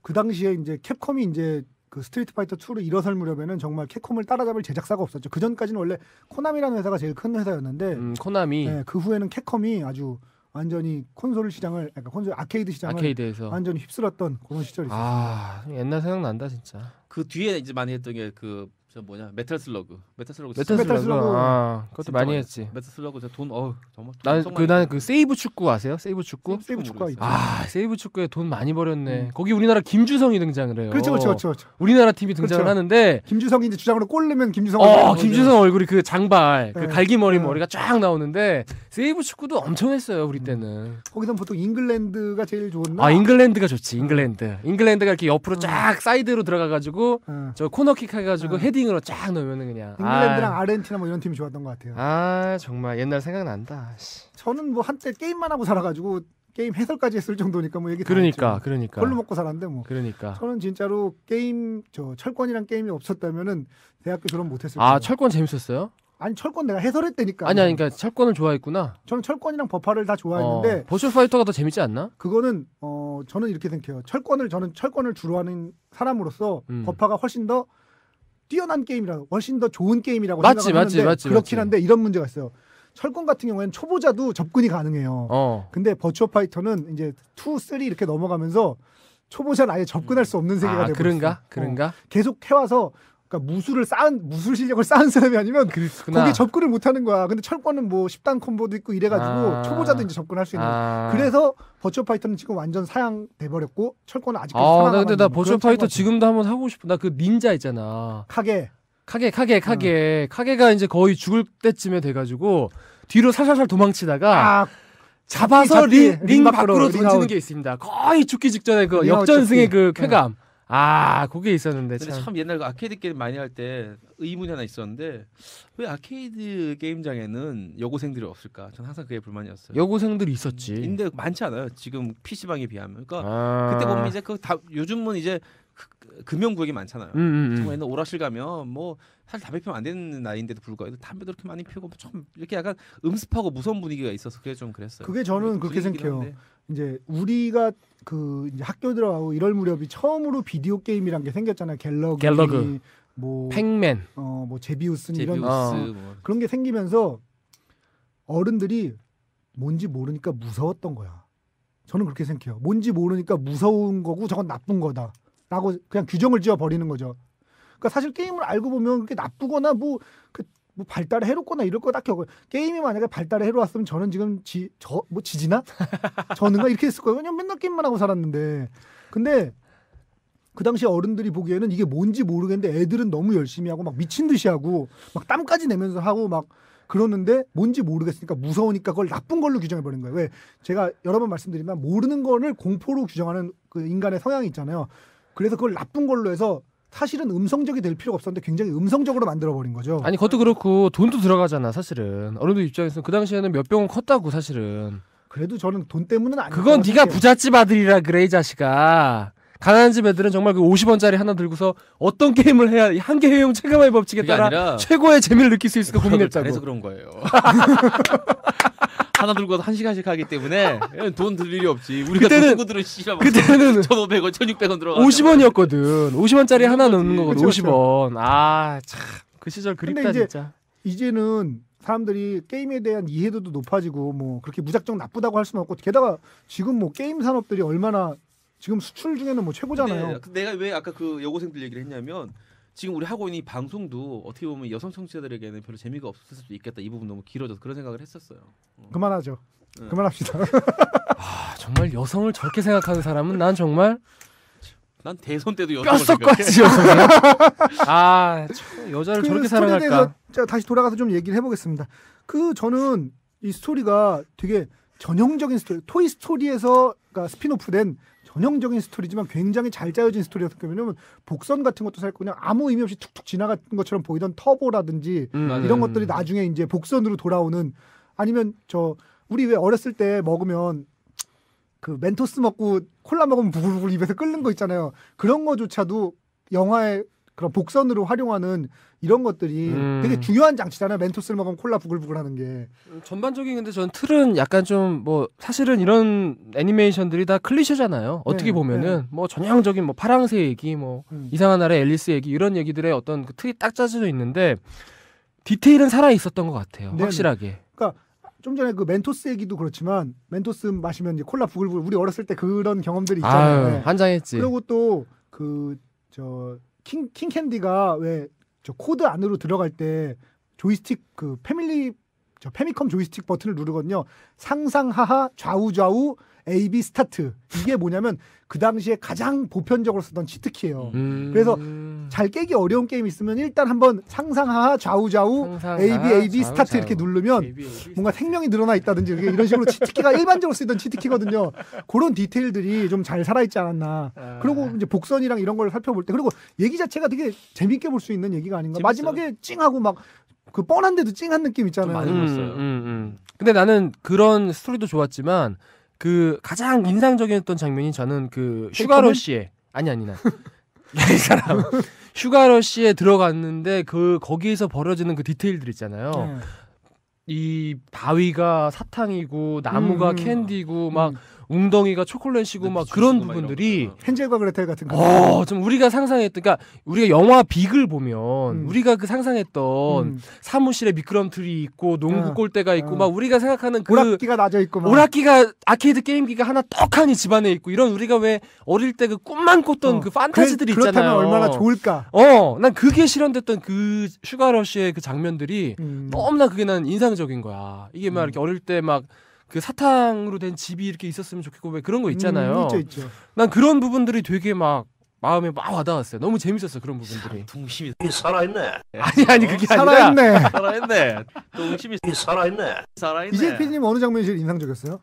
그 당시에 이제 캡콤이 이제 그 스트리트 파이터 2를 일어설 무렵에는 정말 캡콤을 따라잡을 제작사가 없었죠. 그 전까지는 원래 코나미라는 회사가 제일 큰 회사였는데
코나미.
네, 그 후에는 캡콤이 아주 완전히 콘솔 시장을 약간 콘솔 아케이드 시장을
아케이드에서
완전히 휩쓸었던 그런 시절이 있었어요.
옛날 생각난다 진짜.
그 뒤에 이제 많이 했던 게 그 저 뭐냐 메탈 슬러그.
그것도 많이 했지.
메탈 슬러그 돈 정말.
나는 그 세이브 축구 아세요? 세이브 축구가 있죠. 세이브 축구에 돈 많이 벌였네. 거기 우리나라 김주성이 등장을 해요.
그렇죠.
우리나라 팀이 등장을 하는데
김주성이 이제 주장으로 골 넣으면 김주성
얼굴이 그 장발, 그 갈기머리 머리가 쫙 나오는데 세이브 축구도 엄청 했어요 우리 때는.
거기선 보통 잉글랜드가 제일 좋았나?
잉글랜드가 좋지. 잉글랜드가 이렇게 옆으로 쫙 사이드로 들어가가지고 저 코너킥 해가지고 헤딩으로 쫙 넣으면은 그냥.
잉글랜드랑 아르헨티나 뭐 이런 팀이 좋았던 것 같아요.
정말 옛날 생각난다.
저는 뭐 한때 게임만 하고 살아가지고 게임 해설까지 했을 정도니까 뭐 얘기 다
그러니까
걸로 먹고 살았는데 뭐.
그러니까.
저는 진짜로 게임 철권이란 게임이 없었다면은 대학교 졸업 못했을 거예요.
철권 재밌었어요?
아니 철권 내가 해설했다니까.
아니 그러니까 철권을 좋아했구나.
저는 철권이랑 버파를 다 좋아했는데
버추얼 파이터가 더 재밌지 않나?
그거는 저는 이렇게 생각해요. 저는 철권을 주로 하는 사람으로서 버파가 훨씬 더 뛰어난 게임이라고, 훨씬 더 좋은 게임이라고 생각하는데 그렇긴 한데 이런 문제가 있어요. 철권 같은 경우에는 초보자도 접근이 가능해요. 근데 버추얼 파이터는 이제 2, 3 이렇게 넘어가면서 초보자는 아예 접근할 수 없는 세계가 되고
그런가?
계속 해와서 그러니까 무술 실력을 쌓은 사람이 아니면 거기에 접근을 못하는 거야. 근데 철권은 뭐 10단 콤보도 있고 이래가지고 초보자도 이제 접근할 수 있는 거야. 그래서 버추얼 파이터는 지금 완전 사양돼 버렸고 철권은 아직까지 살아남아.
근데 나 버추얼 파이터 지금도 한번 하고 싶어. 나 그 닌자 있잖아. 카게가 이제 거의 죽을 때쯤에 돼가지고 뒤로 살살살 도망치다가 잡아서 링 밖으로 던지는 게 있습니다. 거의 죽기 직전에 그 역전승의 그 쾌감. 그게 있었는데
참 옛날 그 아케이드 게임 많이 할 때 의문이 하나 있었는데 왜 아케이드 게임장에는 여고생들이 없을까? 저는 항상 그게 불만이었어요.
여고생들이 있었지.
근데 많지 않아요. 지금 PC방에 비하면. 그러니까 그때 보면 이제 요즘은 이제 금연구역이 많잖아요. 정말 옛날 오락실 가면 뭐 사실 담배 피우면 안 되는 나이인데도 불구하고 담배도 이렇게 많이 피우고 좀 이렇게 약간 음습하고 무서운 분위기가 있어서 그게 좀 그랬어요.
그게 저는 그렇게 생각해요. 이제 우리가 그 이제 학교 들어가고 이럴 무렵이 처음으로 비디오 게임이란 게 생겼잖아요. 갤러그, 뭐
팩맨,
뭐 제비우스 이런 그런 게 생기면서 어른들이 뭔지 모르니까 무서웠던 거야. 저는 그렇게 생각해요. 뭔지 모르니까 무서운 거고 저건 나쁜 거다라고 그냥 규정을 지어 버리는 거죠. 그러니까 사실 게임을 알고 보면 그게 나쁘거나 뭐 발달에 해롭거나 이럴 거 딱히 없고 게임이 만약에 발달에 해로웠으면 저는 지금 지지나 저는가 이렇게 했을 거예요. 그냥 맨날 게임만 하고 살았는데 근데 그 당시 어른들이 보기에는 이게 뭔지 모르겠는데 애들은 너무 열심히 하고 막 미친 듯이 하고 막 땀까지 내면서 하고 막 그러는데 뭔지 모르겠으니까 무서우니까 그걸 나쁜 걸로 규정해 버린 거예요. 왜 제가 여러 번 말씀드리면 모르는 거를 공포로 규정하는 그 인간의 성향이 있잖아요. 그래서 그걸 나쁜 걸로 해서 사실은 음성적이 될 필요가 없었는데 굉장히 음성적으로 만들어버린 거죠.
아니 그것도 그렇고 돈도 들어가잖아 사실은. 어른들 입장에서는 그 당시에는 몇 병은 컸다고 사실은.
그래도 저는 돈 때문은 아니고.
그건 네가 부잣집 아들이라 그래 이 자식아. 가난한 집 애들은 정말 그 50원짜리 하나 들고서 어떤 게임을 해야 한계 효용 체감의 법칙에 따라 최고의 재미를 느낄 수 있을까 고민했다고.
그래서 그런 거예요. 하나 들고 1시간씩 하기 때문에 돈 들 일이 없지. 우리가 친구들은
그때는
1,500원, 1,600원 들어가.
50원이었거든. 50원짜리 하나 넣는 거거든. 50원. 참 그 시절 그립다 진짜.
이제는 사람들이 게임에 대한 이해도도 높아지고 뭐 그렇게 무작정 나쁘다고 할 수는 없고 게다가 지금 뭐 게임 산업들이 얼마나 지금 수출 중에는 뭐 최고잖아요.
근데 내가 왜 아까 그 여고생들 얘기를 했냐면 지금 우리 하고 있는 이 방송도 어떻게 보면 여성 청취자들에게는 별로 재미가 없을 수도 있겠다. 이 부분 너무 길어져서 그런 생각을 했었어요.
그만하죠. 그만합시다.
정말 여성을 저렇게 생각하는 사람은 난 정말
난 대선 때도 여성을
뼛속까지 여성이야. 여자를 저렇게 사랑할까?
제가 다시 돌아가서 좀 얘기를 해보겠습니다. 저는 이 스토리가 되게 전형적인 스토리, 토이 스토리에서 그러니까 스피노프된 전형적인 스토리지만 굉장히 잘 짜여진 스토리였기 때문에 왜냐면 복선 같은 것도 사실 그냥 아무 의미 없이 툭툭 지나간 것처럼 보이던 터보라든지 이런 것들이 나중에 이제 복선으로 돌아오는 아니면 우리 왜 어렸을 때 먹으면 그 멘토스 먹고 콜라 먹으면 부글부글 입에서 끓는 거 있잖아요. 그런 거조차도 영화의 그런 복선으로 활용하는 이런 것들이 되게 중요한 장치잖아요. 멘토스를 먹으면 콜라 부글부글 하는 게.
전반적인 근데 전 틀은 약간 좀 뭐 사실은 이런 애니메이션들이 다 클리셰잖아요. 어떻게 보면은 뭐 전형적인 뭐 파랑새 얘기 뭐 이상한 나라의 앨리스 얘기 이런 얘기들의 어떤 그 틀이 딱 짜져져 있는데 디테일은 살아 있었던 것 같아요. 네네. 확실하게.
그러니까 좀 전에 그 멘토스 얘기도 그렇지만 멘토스 마시면 이제 콜라 부글부글 우리 어렸을 때 그런 경험들이 있잖아요.
한장했지.
그리고 또 킹캔디가 왜 코드 안으로 들어갈 때 조이스틱 그 페미컴 조이스틱 버튼을 누르거든요. 상상하하 좌우좌우 AB 스타트. 이게 뭐냐면 그 당시에 가장 보편적으로 쓰던 치트키예요. 그래서 잘 깨기 어려운 게임 있으면 일단 한번 상상하하 좌우좌우 AB 스타트 이렇게 누르면 뭔가 생명이 늘어나 있다든지 이런 식으로 치트키가 일반적으로 쓰던 치트키거든요. 그런 디테일들이 좀 잘 살아있지 않았나. 그리고 이제 복선이랑 이런 걸 살펴볼 때 그리고 얘기 자체가 되게 재밌게 볼 수 있는 얘기가 아닌가. 재밌어요. 마지막에 찡하고 막 그 뻔한데도 찡한 느낌 있잖아요.
많이 봤어요.
근데 나는 그런 스토리도 좋았지만 그 가장 인상적이었던 장면이 저는 그 슈가러시의 아니 나 이 사람 슈가러시에 들어갔는데 그 거기에서 벌어지는 그 디테일들 있잖아요. 이 바위가 사탕이고 나무가 캔디고 막 웅덩이가 초콜릿이고 막 그런 부분들이
헨젤과 그레텔 같은 거.
좀 우리가 상상했던, 그러니까 우리가 영화 빅을 보면 우리가 그 상상했던 사무실에 미끄럼틀이 있고 농구 골대가 있고 막 우리가 생각하는 그
오락기가 놔져 있고 막.
오락기가 아케이드 게임기가 하나 떡하니 집안에 있고 이런 우리가 왜 어릴 때 그 꿈만 꿨던 그 판타지들이 있잖아요.
그렇다면 얼마나 좋을까.
난 그게 실현됐던 그 슈가러시의 그 장면들이 너무나 그게 난 인상적인 거야. 이게 막 이렇게 어릴 때 막 그 사탕으로 된 집이 이렇게 있었으면 좋겠고 왜 그런 거 있잖아요.
있죠.
난 그런 부분들이 되게 막 마음에 막 와닿았어요. 너무 재밌었어 그런 부분들이.
동심이 살아있네.
아니 그게
살아있네.
살아있네. 동심이 살아있네. 살아있네.
이재 PD님 어느 장면이 제일 인상적이었어요?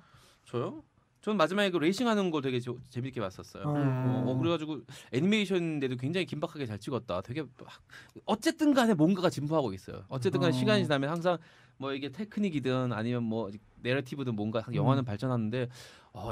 저요? 전 마지막에 그 레이싱하는 거 되게 재밌게 봤었어요. 그래가지고 애니메이션인데도 굉장히 긴박하게 잘 찍었다. 되게 어쨌든 간에 뭔가가 진보하고 있어요. 어쨌든 간에 시간이 지나면 항상 뭐 이게 테크닉이든 아니면 뭐 내러티브든 뭔가 영화는 발전하는데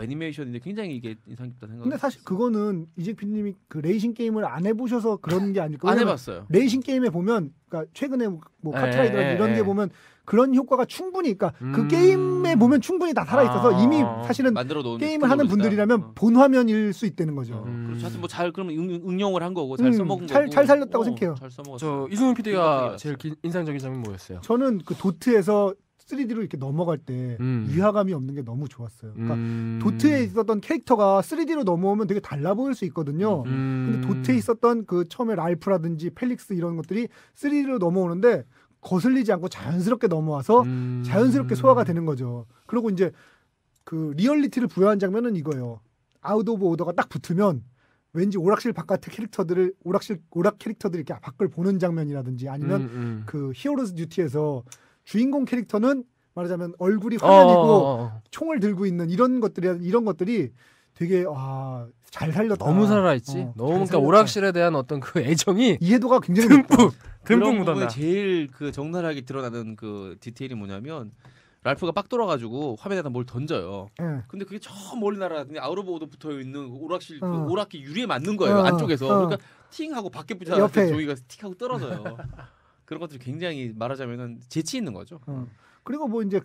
애니메이션인데 굉장히 이게 인상 깊다 생각.
근데 사실 그거는 이재 PD님이 그 레이싱 게임을 안 해보셔서 그런 게 아닐까.
안 해봤어요.
레이싱 게임에 보면, 그러니까 최근에 뭐 카트라이더나 이런 게 보면 그런 효과가 충분히, 그러니까 그 게임에 보면 충분히 다 살아 있어서 이미 사실은 게임을 하는 분들이라면 본 화면일 수 있다는 거죠.
그렇죠. 하여튼 뭐 잘 그러면 응용을 한 거고 잘 써먹은 거고.
잘 살렸다고 생각해요.
잘 써먹었어요.
저 이승훈 PD가 제일 인상적인 장면 뭐였어요?
저는 그 도트에서 3D로 이렇게 넘어갈 때 위화감이 없는 게 너무 좋았어요. 그러니까 도트에 있었던 캐릭터가 3D로 넘어오면 되게 달라 보일 수 있거든요. 근데 도트에 있었던 그 처음에 랄프라든지 펠릭스 이런 것들이 3D로 넘어오는데 거슬리지 않고 자연스럽게 넘어와서 자연스럽게 소화가 되는 거죠. 그리고 이제 그 리얼리티를 부여한 장면은 이거예요. 아웃 오브 오더가 딱 붙으면 왠지 오락실 바깥의 캐릭터들을 오락 캐릭터들이 이렇게 밖을 보는 장면이라든지 아니면 그 히어로즈 듀티에서 주인공 캐릭터는 말하자면 얼굴이 화면이고 총을 들고 있는 이런 것들이 되게 잘 살렸다.
너무 살아있지. 너무 그러니까 오락실에 대한 어떤 그 애정이
이해도가 굉장히
듬뿍 묻었나.
제일 그 적나라하게 드러나는 그 디테일이 뭐냐면 랄프가 빡 돌아가지고 화면에다 뭘 던져요. 근데 그게 저 멀리 날아가더니 아웃 오브 오더 붙어 있는 오락실 그 오락기 유리에 맞는 거예요. 안쪽에서. 그러니까 팅하고 밖에 붙여서 조이가 틱하고 떨어져요. 그런 것들이 굉장히 말하자면은 재치 있는 거죠.
그리고 뭐 이제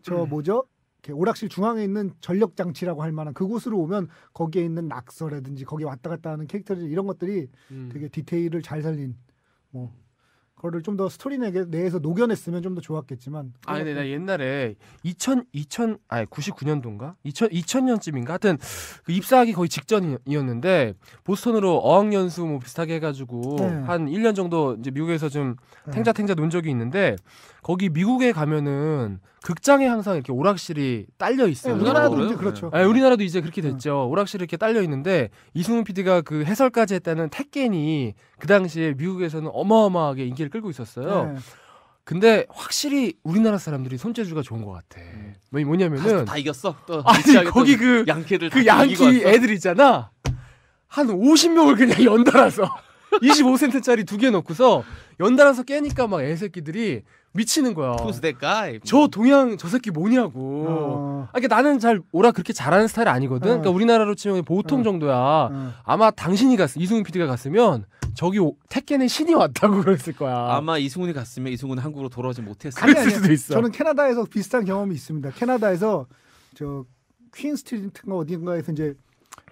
저 뭐죠? 오락실 중앙에 있는 전력 장치라고 할 만한 그곳으로 오면 거기에 있는 낙서라든지 거기에 왔다 갔다 하는 캐릭터들 이런 것들이 되게 디테일을 잘 살린 뭐 그거를 좀 더 스토리 내에서 녹여냈으면 좀 더 좋았겠지만.
근데 나 옛날에 99년도인가? 2000년쯤인가? 하여튼 그 입사하기 거의 직전이었는데 보스턴으로 어학연수 뭐 비슷하게 해가지고 한 1년 정도 이제 미국에서 좀 탱자탱자 논 적이 있는데 거기 미국에 가면은 극장에 항상 이렇게 오락실이 딸려 있어요.
우리나라도 이제 그렇죠.
우리나라도 이제 그렇게 됐죠. 오락실이 이렇게 딸려 있는데 이승훈 PD가 그 해설까지 했다는 택겐이 그 당시에 미국에서는 어마어마하게 인기를 끌고 있었어요. 근데 확실히 우리나라 사람들이 손재주가 좋은 것 같아. 뭐냐면은
다 이겼어.
거기 그
양키들
그 양키 애들 있잖아. 한 50명을 그냥 연달아서 25센트짜리 2개 넣고서 연달아서 깨니까 막 애새끼들이 미치는 거야.
Who's that guy?
저 동양 저 새끼 뭐냐고. 그러니까 나는 잘 오락 그렇게 잘하는 스타일 아니거든. 그러니까 우리나라로 치면 보통 정도야. 아마 당신이 이승훈 PD가 갔으면 저기 택겐의 신이 왔다고 그랬을 거야.
아마 이승훈이 갔으면 이승훈은 한국으로 돌아오지 못했을
수도 있어.
저는 캐나다에서 비슷한 경험이 있습니다. 캐나다에서 저 퀸 스트리트인가 어딘가에서 이제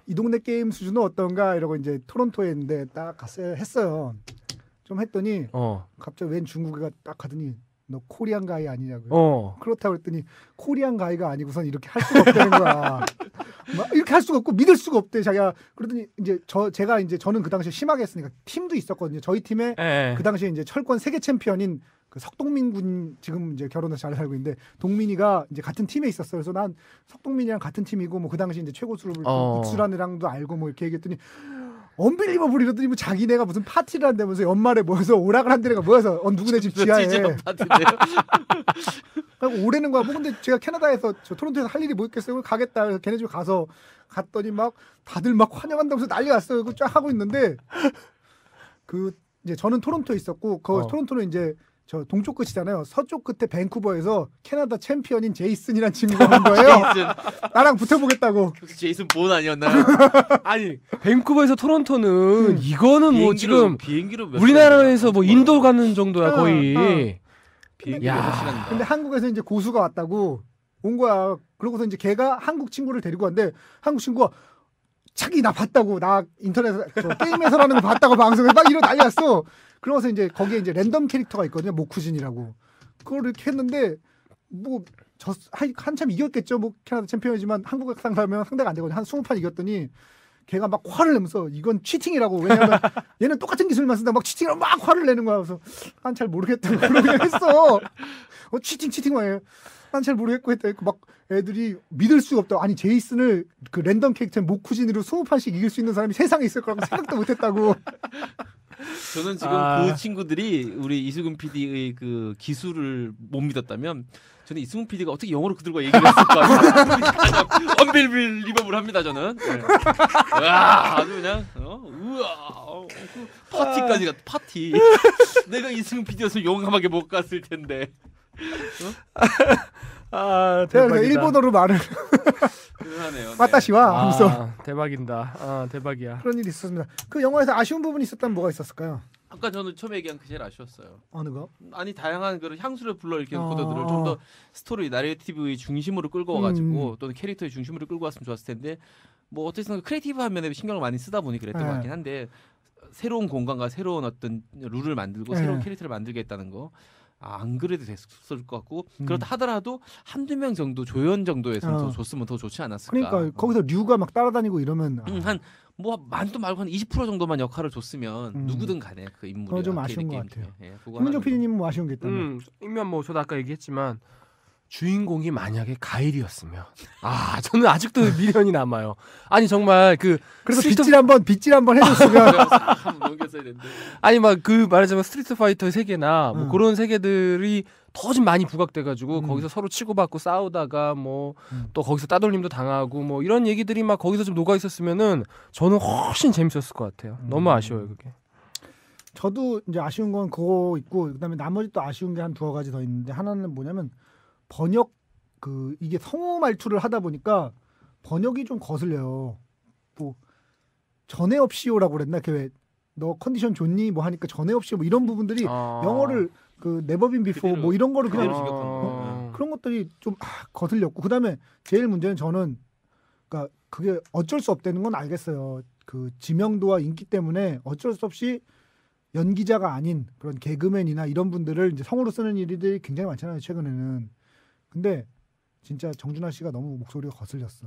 이 동네 게임 수준은 어떤가 이러고 이제 토론토에 있는데 딱 했어요. 좀 했더니 갑자기 웬 중국애가 딱 가더니 너 코리안 가이 아니냐고요. 그렇다고 했더니 코리안 가이가 아니고선 이렇게 할 수가 없다는 거야. 막 이렇게 할 수가 없고 믿을 수가 없대 자기가. 그러더니 이제 제가 이제 저는 그 당시에 심하게 했으니까 팀도 있었거든요. 저희 팀에 그 당시에 이제 철권 세계 챔피언인 그 석동민 군 지금 이제 결혼해서 잘 살고 있는데 동민이가 이제 같은 팀에 있었어요. 그래서 난 석동민이랑 같은 팀이고 뭐 그 당시 이제 최고 수를 익수란 애랑도 알고 뭐 이렇게 얘기했더니 언빌리버블 이러더니 뭐 자기네가 무슨 파티를 한다면서 연말에 모여서 오락을 한다니까 모여서 누구네 집 지하에 오래는 거야. 뭐 근데 제가 캐나다에서 저 토론토에서 할 일이 뭐 있겠어요. 가겠다. 그래서 걔네 집 가서 갔더니 막 다들 막 환영한다면서 난리 났어요. 그 쫙 하고 있는데 그 이제 저는 토론토에 있었고 그 토론토는 이제 저 동쪽 끝이잖아요. 서쪽 끝에 밴쿠버에서 캐나다 챔피언인 제이슨이란 친구가 온 거예요. 나랑 붙어보겠다고.
혹시 제이슨 본 아니었나요?
아니 밴쿠버에서 토론토는 이거는 뭐 지금
비행기로 몇
우리나라에서 뭐 인도 가는 정도야 거의.
비행기로 몇 시간인가.
근데 한국에서 이제 고수가 왔다고 온 거야. 그러고서 이제 걔가 한국 친구를 데리고 왔는데 한국 친구가 자기 나 봤다고 나 인터넷 게임에서라는 거 봤다고 방송에 막 이런 난리 났어. 그러면서 이제 거기에 이제 랜덤 캐릭터가 있거든요. 모쿠진이라고. 그걸 이렇게 했는데 뭐 한참 이겼겠죠. 뭐 캐나다 챔피언이지만 한국 상사면 상대가 안 되거든요. 한 20판 이겼더니 걔가 막 화를 내면서 이건 치팅이라고. 왜냐면 얘는 똑같은 기술만 쓴다 막 치팅이라고 막 화를 내는 거야. 그래서 난 잘 모르겠다고 그냥 했어. 치팅 말이에요. 난 잘 모르겠고 했다. 막 애들이 믿을 수가 없다고. 아니 제이슨을 그 랜덤 캐릭터 모쿠진으로 20판씩 이길 수 있는 사람이 세상에 있을 거라고 생각도 못했다고.
저는 지금 그 친구들이 우리 이수근 PD의 그 기술을 못 믿었다면 저는 이수근 PD가 어떻게 영어로 그들과 얘기를 했을까? 언빌리버블 합니다 저는. 네. 와 아주 그냥 우와 파티까지 갔 파티. 내가 이수근 PD였으면 용감하게 못 갔을 텐데.
제가 일본어로 말을
그러네요.
마타시와 하면서
대박이다. 대박이야.
그런 일이 있었습니다. 그 영화에서 아쉬운 부분이 있었다면 뭐가 있었을까요?
아까 저는 처음에 얘기한 그 제일 아쉬웠어요.
어느 거?
아니 다양한 그런 향수를 불러일으키는 코드들을 좀 더 스토리 나레이티브의 중심으로 끌고 와가지고 또는 캐릭터의 중심으로 끌고 왔으면 좋았을 텐데 뭐 어쨌든 크리에이티브한 면에 신경을 많이 쓰다 보니 그랬던 것 같긴 한데 새로운 공간과 새로운 어떤 룰을 만들고 새로운 캐릭터를 만들겠다는 거. 안 그래도 됐을 것 같고 그렇다 하더라도 한두 명 정도 조연 정도에서 더 줬으면 더 좋지 않았을까.
그러니까 거기서 류가 막 따라다니고 이러면
한 뭐 만도 말고 한 20% 정도만 역할을 줬으면 누구든 간에 그 인물이
좀 아쉬운 것 같아요.
예,
김민정 PD님은 뭐 아쉬운 게 있다면?
이면 뭐 저도 아까 얘기했지만 주인공이 만약에 가일이었으면 저는 아직도 미련이 남아요. 아니 정말
그래서 빗질 한번 해줬으면
넘겼어야 되는데.
아니 막 그 말하자면 스트리트 파이터의 세계나 뭐 그런 세계들이 더 좀 많이 부각돼가지고 거기서 서로 치고받고 싸우다가 뭐 또 거기서 따돌림도 당하고 뭐 이런 얘기들이 막 거기서 좀 녹아 있었으면은 저는 훨씬 재밌었을 것 같아요. 너무 아쉬워요 그게.
저도 이제 아쉬운 건 그거 있고 그다음에 나머지 또 아쉬운 게 한 두어 가지 더 있는데 하나는 뭐냐면 번역 이게 성우 말투를 하다 보니까 번역이 좀 거슬려요. 뭐 전에 없이요라고 그랬나? 너 컨디션 좋니? 뭐 하니까 전에 없이 뭐 이런 부분들이 영어를 네버빈 비포 뭐 이런 거를 그냥 그런 것들이 좀 거슬렸고 그다음에 제일 문제는 저는 그러니까 그게 어쩔 수 없다는 건 알겠어요. 그 지명도와 인기 때문에 어쩔 수 없이 연기자가 아닌 그런 개그맨이나 이런 분들을 이제 성우로 쓰는 일들이 굉장히 많잖아요 최근에는. 근데 진짜 정준하 씨가 너무 목소리가 거슬렸어.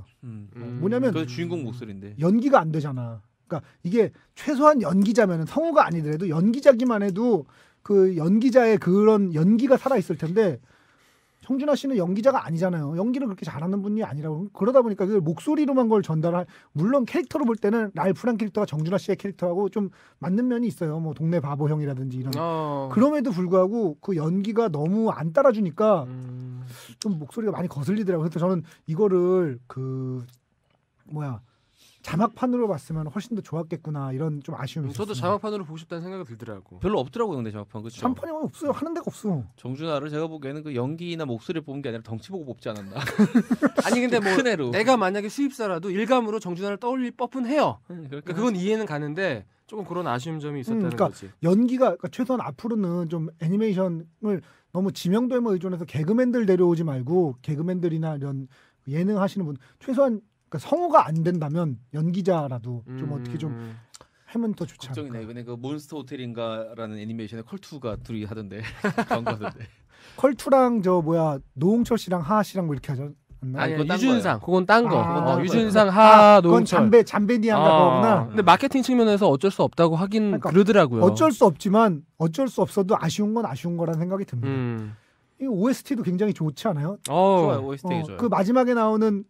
뭐냐면
그 주인공 목소리인데
연기가 안 되잖아. 그러니까 이게 최소한 연기자면은 성우가 아니더라도 연기자기만 해도 그 연기자의 그런 연기가 살아 있을 텐데 정준하 씨는 연기자가 아니잖아요. 연기를 그렇게 잘하는 분이 아니라고. 그러다 보니까 그 목소리로만 걸 전달할 물론 캐릭터로 볼 때는 랄프란 캐릭터가 정준하 씨의 캐릭터하고 좀 맞는 면이 있어요. 뭐 동네 바보 형이라든지 이런. 그럼에도 불구하고 그 연기가 너무 안 따라주니까 좀 목소리가 많이 거슬리더라고요. 그래서 저는 이거를 자막판으로 봤으면 훨씬 더 좋았겠구나 이런 좀 아쉬움이 있었어요.
저도 자막판으로 보고 싶다는 생각이 들더라고.
별로 없더라고요 근데 자막판. 그렇죠?
자막판이 없어요. 하는 데가 없어.
정준하를 제가 보기에는 그 연기나 목소리를 뽑은 게 아니라 덩치 보고 뽑지 않았나.
아니 근데 뭐
큰 애로.
내가 만약에 수입사라도 일감으로 정준하를 떠올릴 법은 해요. 그러니까 그건 이해는 가는데 조금 그런 아쉬운 점이 있었다는 거지.
연기가 최소한 앞으로는 좀 애니메이션을 너무 지명도에만 의존해서 개그맨들 데려오지 말고 개그맨들이나 이런 예능 하시는 분 최소한 그러니까 성우가 안 된다면 연기자라도 좀 어떻게 좀 하면 더 좋지 않을까.
걱정이네. 근데 그 몬스터 호텔인가라는 애니메이션에 컬투가 둘이 하던데 광고하던데.
컬투랑 노홍철 씨랑 하하 씨랑 뭐 이렇게 하죠.
아니 유준상 그건 딴 거. 유준상
하하 노홍철. 그건 잠베니아인가 거구나.
근데 마케팅 측면에서 어쩔 수 없다고 하긴 그러더라고요.
어쩔 수 없지만 어쩔 수 없어도 아쉬운 건 아쉬운 거라는 생각이 듭니다. 이 OST도 굉장히 좋지 않아요?
좋아요. OST 좋아요.
그 마지막에 나오는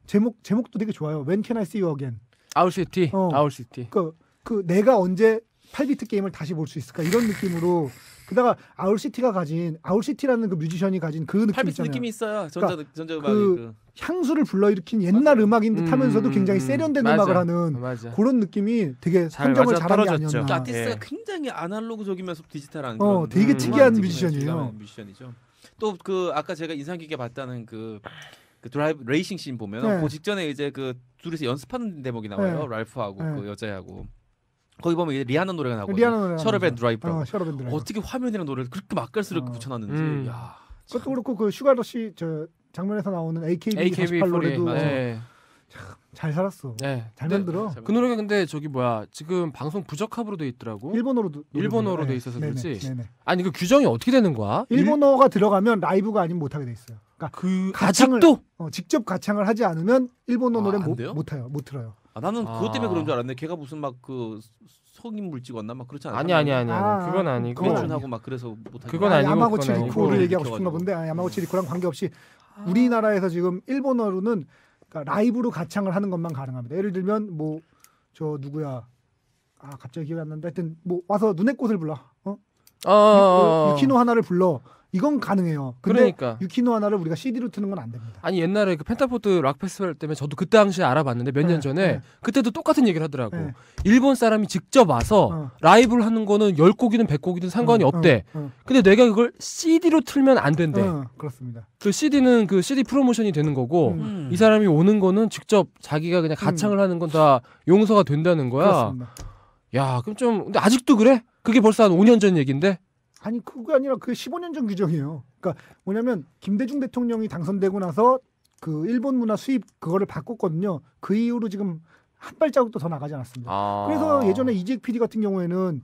제목도 되게 좋아요. When Can I See You Again?
아울시티. 아울시티.
그 내가 언제 8비트 게임을 다시 볼 수 있을까 이런 느낌으로 게다가 아울시티라는 그 뮤지션이 가진 그 느낌
8비트
있잖아요.
느낌이 있어요.
그러니까
전자음악이
그 향수를 불러일으킨 옛날 음악인 듯하면서도 굉장히 세련된
맞아.
음악을 하는
맞아.
그런 느낌이 되게
잘
선정을
맞아
잘한 게
떨어졌죠.
아니었나.
아티스트가
예.
굉장히 아날로그적이면서 디지털한 그런
되게 특이한
뮤지션이죠.
뮤지션이에요.
또 그 아까 제가 인상 깊게 봤다는 그 드라이브 레이싱 씬 보면
네.
그 직전에 이제 그 둘이서 연습하는 대목이 나와요.
네.
랄프하고
네.
그 여자하고 거기 보면 이제 리아나 노래가 나거든요.
리아나 노래가
셔럽 앤
나오죠.
드라이브라고.
셔럽 앤 드라이브.
어떻게 화면이랑 노래를 그렇게 맛깔스럽게 붙여놨는지. 야.
그것도 그렇고 그 슈가러시 저 장면에서 나오는 AKB 48
AKB48
노래도
네.
잘 살았어.
네.
잘
근데
만들어.
그 노래가 근데 저기 뭐야 지금 방송 부적합으로 돼 있더라고. 일본어로 돼 있어서 그렇지.
네네.
아니 그 규정이 어떻게 되는 거야?
일본어가 들어가면 라이브가 아니면 못하게 돼 있어요. 그러니까
그
가창을
아직도
직접 가창을 하지 않으면 일본어 노래
안 돼요?
못 틀어요.
아, 나는 그것 때문에 그런 줄 알았네. 걔가 무슨 막 그 성인 물 찍었나 막 그렇지 않아?
아니 그건 아니고
매춘하고 막 그래서 못하게.
그건 아니고
야마구치
그건
리코를
아니고.
얘기하고 싶은가 본데 야마구치 리코랑 관계없이 우리나라에서 지금 일본어로는 그러니까 라이브로 가창을 하는 것만 가능합니다. 예를 들면 뭐 저 누구야? 갑자기 기억이 안 나는데 하여튼 뭐 와서 눈의 꽃을 불러. 유키노 하나를 불러. 이건 가능해요. 근데
그러니까
유키노 하나를 우리가 CD로 트는 건 안 됩니다.
아니 옛날에 그 펜타포드 락 페스티벌 때문에 저도 그 당시에 알아봤는데 몇 년 전에 그때도 똑같은 얘기를 하더라고. 일본 사람이 직접 와서 라이브를 하는 거는 10곡이든 100곡이든 상관이 없대. 근데 내가 그걸 CD로 틀면 안 된대.
그렇습니다.
그 CD는 그 CD 프로모션이 되는 거고 이 사람이 오는 거는 직접 자기가 그냥 가창을 하는 건 다 용서가 된다는 거야.
그렇습니다.
야, 그럼 좀 근데 아직도 그래? 그게 벌써 한 5년 전 얘긴데.
아니 그게 아니라 그 15년 전 규정이에요. 그러니까 뭐냐면 김대중 대통령이 당선되고 나서 그 일본 문화 수입 그거를 바꿨거든요. 그 이후로 지금 한 발자국도 더 나가지 않았습니다. 그래서 예전에 이재익 PD 같은 경우에는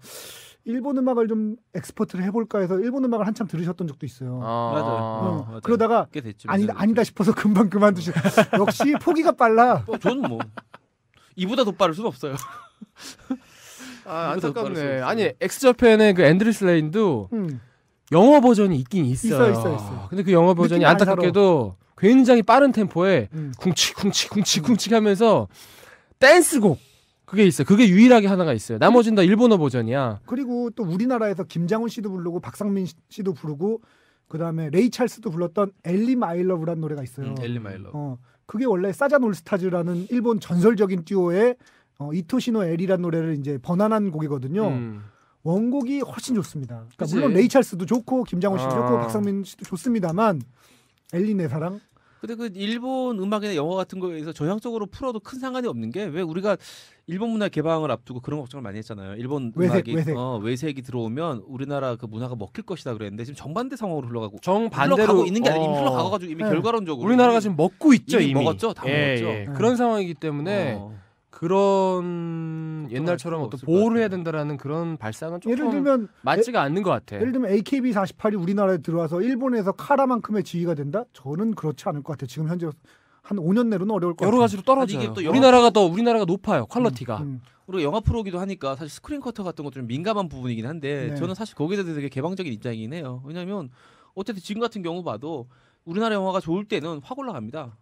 일본 음악을 좀 엑스포트를 해볼까 해서 일본 음악을 한참 들으셨던 적도 있어요.
맞아요.
그러다가 아니다 싶어서 금방 그만두시고 역시 포기가 빨라.
저는 뭐 이보다 더 빠를 수는 없어요.
안타깝네. 아니 엑스저팬의 그 앤드리스 레인도 영어 버전이 있긴 있어요.
있어요.
근데 그 영어 버전이 안타깝게도 굉장히 빠른 템포에 쿵치쿵치 하면서 댄스곡 그게 있어요. 그게 유일하게 하나가 있어요. 나머지는 다 일본어 버전이야.
그리고 또 우리나라에서 김장훈 씨도 부르고 박상민 씨도 부르고 그다음에 레이 찰스도 불렀던 엘리 마이 러브라는 노래가 있어요.
엘리 마이 러브.
그게 원래 사잔 올스타즈라는 일본 전설적인 듀오의 이토시노 엘이라는 노래를 이제 번안한 곡이거든요. 원곡이 훨씬 좋습니다. 그러니까 물론 레이 찰스도 좋고 김장훈 씨도 좋고 박상민 씨도 좋습니다만 엘리 내 사랑.
근데 그 일본 음악이나 영화 같은 거에서 저향적으로 풀어도 큰 상관이 없는 게 왜 우리가 일본 문화 개방을 앞두고 그런 걱정을 많이 했잖아요. 일본 음악이 외색이 들어오면 우리나라 그 문화가 먹힐 것이다 그랬는데 지금 정반대 상황으로 흘러가고 있는 게 아니라 이미 흘러가가지고 이미 결과론적으로
우리나라가 지금 먹고 있죠. 이미
먹었죠. 다 먹었죠.
그런 상황이기 때문에 그런 옛날처럼 어떤 보호를 해야 된다라는 그런 발상은 조금
예를 들면
맞지가 않는 것 같아.
예를 들면 AKB48이 우리나라에 들어와서 일본에서 카라만큼의 지위가 된다? 저는 그렇지 않을 것 같아요. 지금 현재 한 5년 내로는 어려울 것 같아요.
여러 가지로 떨어져요. 우리나라가 높아요. 퀄리티가.
우리가 영화 프로기도 하니까 사실 스크린 커터 같은 것도 좀 민감한 부분이긴 한데 저는 사실 거기에 대해서 되게 개방적인 입장이긴 해요. 왜냐하면 어쨌든 지금 같은 경우 봐도 우리나라 영화가 좋을 때는 확 올라갑니다.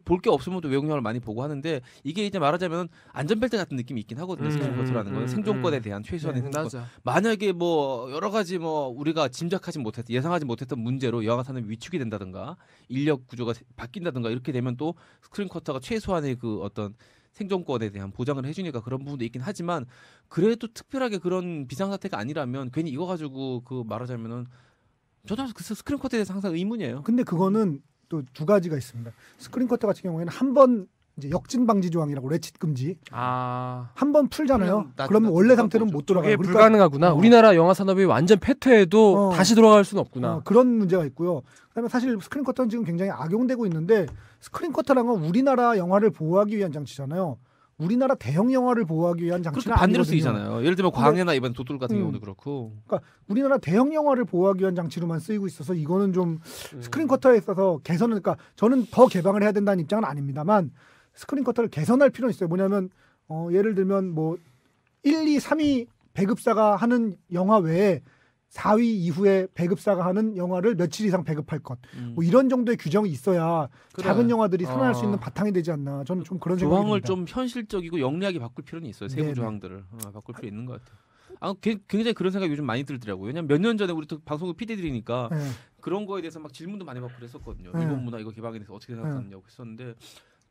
볼 게 없으면 또 외국 영화를 많이 보고 하는데 이게 이제 말하자면 안전벨트 같은 느낌이 있긴 하거든요. 스크린 커터라는 거는 생존권에 대한 최소한의 생존권. 만약에 뭐 여러 가지 뭐 우리가 짐작하지 못했던 예상하지 못했던 문제로 영화사는 위축이 된다든가 인력 구조가 바뀐다든가 이렇게 되면 또 스크린 커터가 최소한의 그 어떤 생존권에 대한 보장을 해주니까 그런 부분도 있긴 하지만 그래도 특별하게 그런 비상사태가 아니라면 괜히 이거 가지고 그 말하자면은 저도 그 스크린 커터에 대해서 항상 의문이에요.
근데 그거는 또 두 가지가 있습니다. 스크린 커터 같은 경우에는 한 번 이제 역진 방지 조항이라고 레칫 금지. 한 번 풀잖아요. 그러면 원래 상태는 못 돌아가요.
그게 불가능하구나. 우리나라 영화 산업이 완전 패퇴해도 다시 돌아갈 수는 없구나.
그런 문제가 있고요. 그다음에 사실 스크린 커터는 지금 굉장히 악용되고 있는데 스크린 커터라는 건 우리나라 영화를 보호하기 위한 장치잖아요. 우리나라 대형 영화를 보호하기 위한 장치는
반대로
아니거든요.
쓰이잖아요. 예를 들면 광해나 이번 도둑 같은 경우도 그렇고.
그러니까 우리나라 대형 영화를 보호하기 위한 장치로만 쓰이고 있어서 이거는 좀 스크린 커터에 있어서 개선을 그러니까 저는 더 개방을 해야 된다는 입장은 아닙니다만 스크린 커터를 개선할 필요는 있어요. 뭐냐면 예를 들면 뭐 1, 2, 3위 배급사가 하는 영화 외에 4위 이후에 배급사가 하는 영화를 며칠 이상 배급할 것. 뭐 이런 정도의 규정이 있어야 작은 영화들이 살아날 수 있는 바탕이 되지 않나. 저는 좀 그런 생각이 듭니다.
조항을 좀 현실적이고 영리하게 바꿀 필요는 있어요. 세부 조항들을 바꿀 필요 있는 것 같아요. 굉장히 그런 생각이 요즘 많이 들더라고요. 왜냐면 몇 년 전에 우리 또 방송국 PD들이니까
네.
그런 거에 대해서 막 질문도 많이 받고 그랬었거든요.
네.
일본 문화 이거 개방에 대해서 어떻게 생각하느냐고 했었는데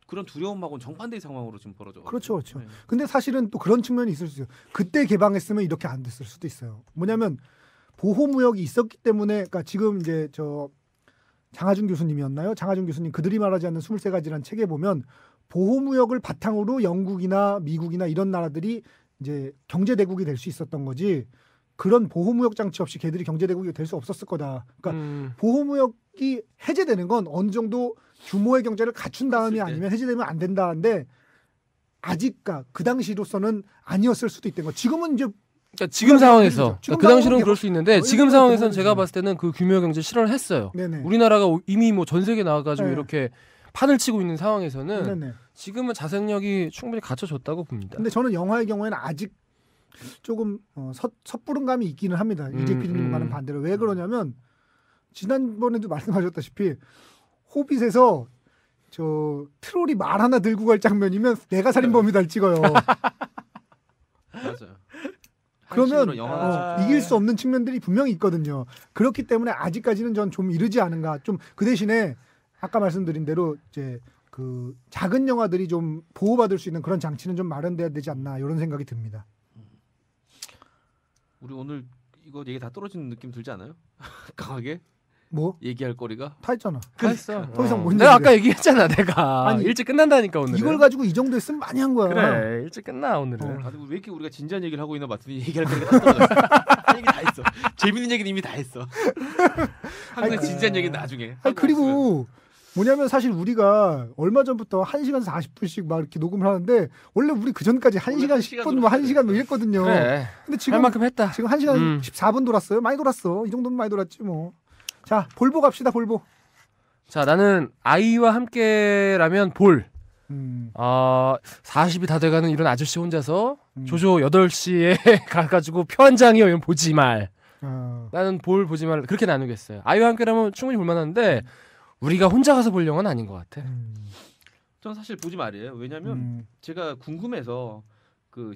그런 두려움하고는 정반대의 상황으로 지금 벌어져.
그렇죠, 그렇죠.
네.
근데 사실은 또 그런 측면이 있을 수 있어요. 그때 개방했으면 이렇게 안 됐을 수도 있어요. 뭐냐면 보호무역이 있었기 때문에, 그러니까 지금 이제 저 장하준 교수님이었나요? 장하준 교수님 그들이 말하지 않는 23가지라는 책에 보면 보호무역을 바탕으로 영국이나 미국이나 이런 나라들이 이제 경제대국이 될 수 있었던 거지, 그런 보호무역 장치 없이 걔들이 경제대국이 될 수 없었을 거다. 그러니까 보호무역이 해제되는 건 어느 정도 규모의 경제를 갖춘 다음이 아니면 해제되면 안 된다는데 아직 그 당시로서는 아니었을 수도 있다는 거. 지금은 이제
그러니까 지금 상황에서
지금
그 당시로는
상황은
그럴 수 있는데 지금 상황에서는 제가 봤을 때는 그 규모 경제 실현을 했어요.
네네.
우리나라가 이미 뭐 전 세계 나와가지고
네.
이렇게 판을 치고 있는 상황에서는
네네.
지금은 자생력이 충분히 갖춰졌다고 봅니다.
근데 저는 영화의 경우에는 아직 조금 섣부른 감이 있기는 합니다. 이재 PD님과는 반대로. 왜 그러냐면 지난번에도 말씀하셨다시피 호빗에서 저 트롤이 말 하나 들고 갈 장면이면 내가 살인범이다를 찍어요.
맞아요.
그러면 이길
아.
수 없는 측면들이 분명히 있거든요. 그렇기 때문에 아직까지는 전 좀 이르지 않은가. 좀 그 대신에 아까 말씀드린 대로 이제 그 작은 영화들이 좀 보호받을 수 있는 그런 장치는 좀 마련돼야 되지 않나 이런 생각이 듭니다.
우리 오늘 이거 얘기 다 떨어지는 느낌 들지 않아요? 강하게?
뭐?
얘기할 거리가?
다 했잖아.
다 했어.
더 이상 못
내가
얘기해.
아까 얘기했잖아. 내가
아니,
일찍 끝난다니까 오늘.
이걸 가지고 이 정도 했으면 많이 한 거야.
그래 일찍 끝나 오늘은.
아니 왜 이렇게 우리가 진지한 얘기를 하고 있나 봤더니 얘기할 거리가 다 떨어졌어. 할 얘기 다 했어. 재밌는 얘기는 이미 다 했어. 항상 진지한 얘기는 나중에.
아니 그리고 뭐냐면 사실 우리가 얼마 전부터 1시간 40분씩 막 이렇게 녹음을 하는데 원래 우리 그 전까지 1시간 10분 뭐 1시간 뭐 이랬거든요.
그래.
근데 지금
할 만큼 했다.
지금 1시간 14분 돌았어요. 많이 돌았어. 이 정도면 많이 돌았지 뭐. 자, 볼보 갑시다. 볼보.
자 나는 아이와 함께라면 볼. 40이 다 돼가는 이런 아저씨 혼자서 조조 8시에 가가지고 표 한 장이요 보지 말. 나는 볼 보지 말 그렇게 나누겠어요. 아이와 함께라면 충분히 볼만한데 우리가 혼자 가서 볼 영화는 아닌 것 같아.
저는 사실 보지 말이에요. 왜냐면 제가 궁금해서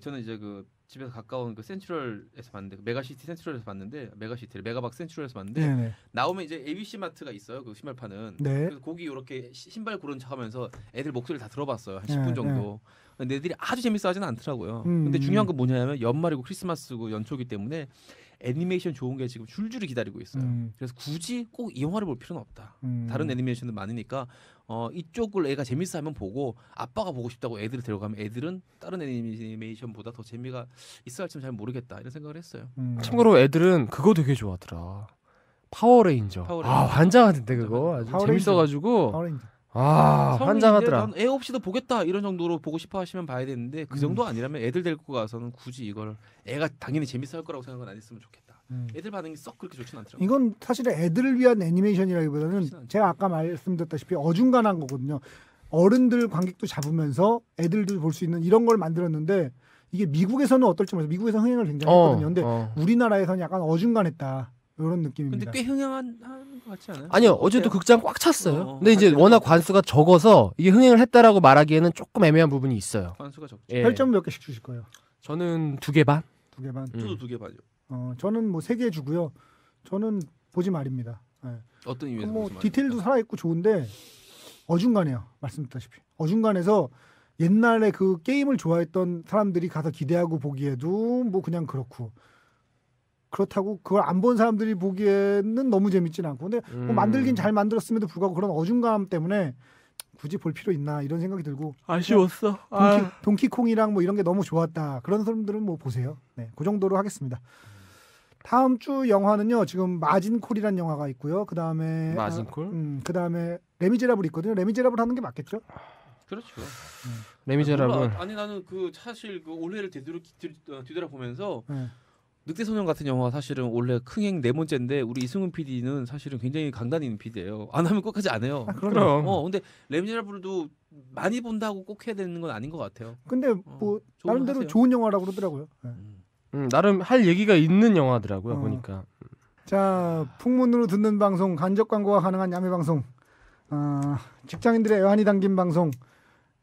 저는 이제 그 집에서 가까운 그 센트럴에서 봤는데 메가시티 센트럴에서 봤는데 메가박스 센트럴에서 봤는데
네네.
나오면 이제 ABC 마트가 있어요. 그 신발 파는.
네.
그래서 거기 이렇게 신발 고른 척하면서 애들 목소리를 다 들어봤어요. 한
네,
10분 정도. 근데 애들이 아주 재밌어하지는 않더라고요.
음.
근데 중요한 건 뭐냐면 연말이고 크리스마스고 연초기 때문에 애니메이션 좋은 게 지금 줄줄이 기다리고 있어요. 그래서 굳이 꼭 이 영화를 볼 필요는 없다. 다른 애니메이션도 많으니까 이쪽을 애가 재밌어하면 보고 아빠가 보고 싶다고 애들을 데려가면 애들은 다른 애니메이션보다 더 재미가 있어 할지는 잘 모르겠다 이런 생각을 했어요.
참고로 애들은 그거 되게 좋아하더라. 파워레인저. 아 환장하던데 그거 아주
파워레인저.
재밌어가지고.
파워레인저.
아 환장하더라.
난 애 없이도 보겠다 이런 정도로 보고 싶어 하시면 봐야 되는데 그 정도 아니라면 애들 데리고 가서는 굳이 이걸 애가 당연히 재밌어할 거라고 생각은 안 했으면 좋겠다. 애들 반응이 썩 그렇게 좋진 않더라고요.
이건 사실 애들을 위한 애니메이션이라기보다는 제가 아까 말씀드렸다시피 어중간한 거거든요. 어른들 관객도 잡으면서 애들도 볼 수 있는 이런 걸 만들었는데 이게 미국에서는 어떨지 모르겠어요. 미국에서 흥행을 굉장히 했거든요. 근데 우리나라에서는 약간 어중간했다. 이런 느낌입니다.
근데 꽤 흥행한 것 같지 않아요?
아니요 어제도 극장 꽉 찼어요. 근데 이제 워낙 관수가 적어서 이게 흥행을 했다라고 말하기에는 조금 애매한 부분이 있어요.
관수가 적죠.
예.
8점 몇 개씩 주실 거예요?
저는 2개 반.
2개 반.
저도 2개 반이요.
저는 뭐 3개 주고요. 저는 보지 말입니다. 네.
어떤 이유에서
뭐
보지 말입니까?
디테일도 살아있고 좋은데 어중간해요. 말씀드렸다시피 어중간해서 옛날에 그 게임을 좋아했던 사람들이 가서 기대하고 보기에도 뭐 그냥 그렇고 그렇다고 그걸 안 본 사람들이 보기에는 너무 재밌진 않고 근데 뭐 만들긴 잘 만들었음에도 불구하고 그런 어중간함 때문에 굳이 볼 필요 있나 이런 생각이 들고
아쉬웠어.
동키콩이랑 뭐 이런 게 너무 좋았다 그런 사람들은 뭐 보세요. 네, 그 정도로 하겠습니다. 다음 주 영화는요. 지금 마진콜이라는 영화가 있고요. 그 다음에
마진콜?
그 다음에 레미제라블 있거든요. 레미제라블 하는 게 맞겠죠?
그렇죠.
레미제라블.
아니 나는 그 사실 그 올해를 뒤돌아보면서
네.
늑대소년 같은 영화 사실은 원래 흥행 4번째인데 우리 이승훈 PD는 사실은 굉장히 강단 있는 PD예요. 안 하면 끝까지 안 해요.
그럼.
근데 레미제라블도 많이 본다고 꼭 해야 되는 건 아닌 것 같아요.
근데 뭐 나름대로
하세요.
좋은 영화라고 그러더라고요. 네.
나름 할 얘기가 있는 영화더라고요. 보니까.
자, 풍문으로 듣는 방송, 간접 광고가 가능한 야매 방송, 직장인들의 애환이 담긴 방송,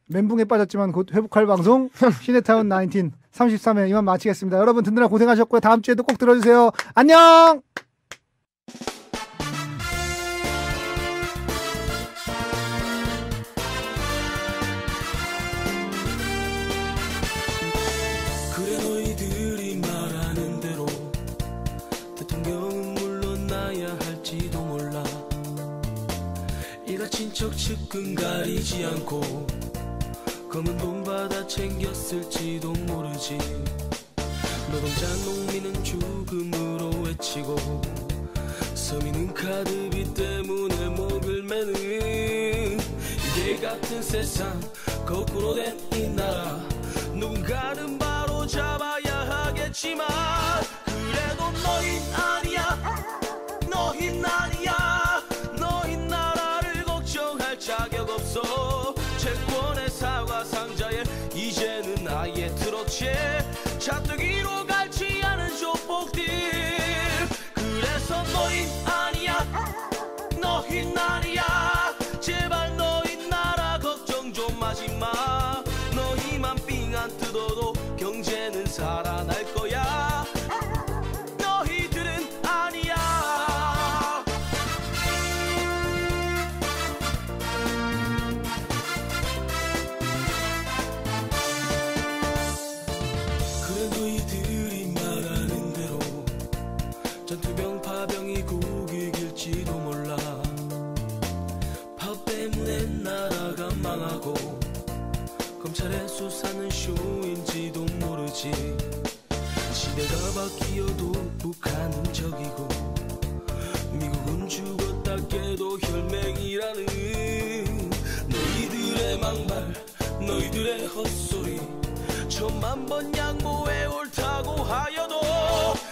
멘붕에 빠졌지만 곧 회복할 방송, 시네타운 19 33회 이만 마치겠습니다. 여러분 듣느라 고생하셨고요. 다음 주에도 꼭 들어주세요. 안녕.
그래 너희들이 말하는 대로 대통령은 물러나야 할지도 몰라. 일가 친척 측근 가리지 않고 검은 돈 받아 챙겼을지도 모르지. 노동자 농민은 죽음으로 외치고 서민은 카드비 때문에 목을 매는 이게 같은 세상 거꾸로 된 이 나라. 누군가는 바로 잡아야 하겠지만 그래도 너흰 아니야. 너흰 아니야. 너흰 나라를 걱정할 자격 없어. 채권의 사과 상자에 이제는 아예 트럭에 차뜨기로 갈지 않은 조폭들. 그래서 너흰 아니야. 너흰 아니야. 제발 너흰 나라 걱정 좀 하지마. 너희만 삥안 뜯어도 경제는 살아날 거야. 너희들은 아니야. 그래 너희들이 말하는 대로 전투병 파병이 국 이길지도 몰라. 파 때문에 나라가 망하고 검찰의 수사는 쇼인지도 모르지. 시대가 바뀌어도 북한은 적이고 미국은 죽었다 깨도 혈맹이라는 너희들의 막말 너희들의 헛소리 천만 번 양보해 옳다고 하여도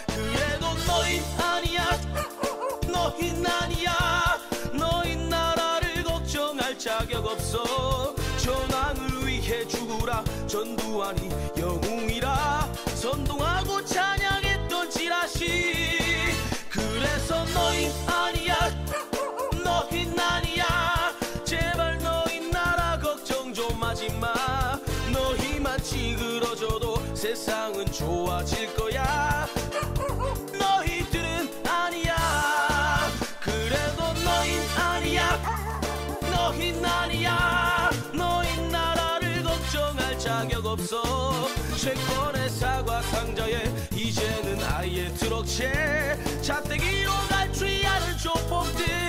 그래도 너흰 아니야. 너흰 아니야. 너흰 나라를 걱정할 자격 없어. 전황을 위해 죽으라. 전두환이 영웅이라 선동하고 찬양했던 지라시. 그래서 너흰 아니야. 너흰 아니야. 제발 너흰 나라 걱정 좀 하지마. 너희만 찌그러져도 세상은 좋아질 거야. 너희들은 아니야. 그래도 너흰 아니야. 너흰 아니야. 너흰 나라를 걱정할 자격 없어. 채권의 사과 상자에 이제는 아예 트럭에 차떼기로 갈지 않은 조폭들.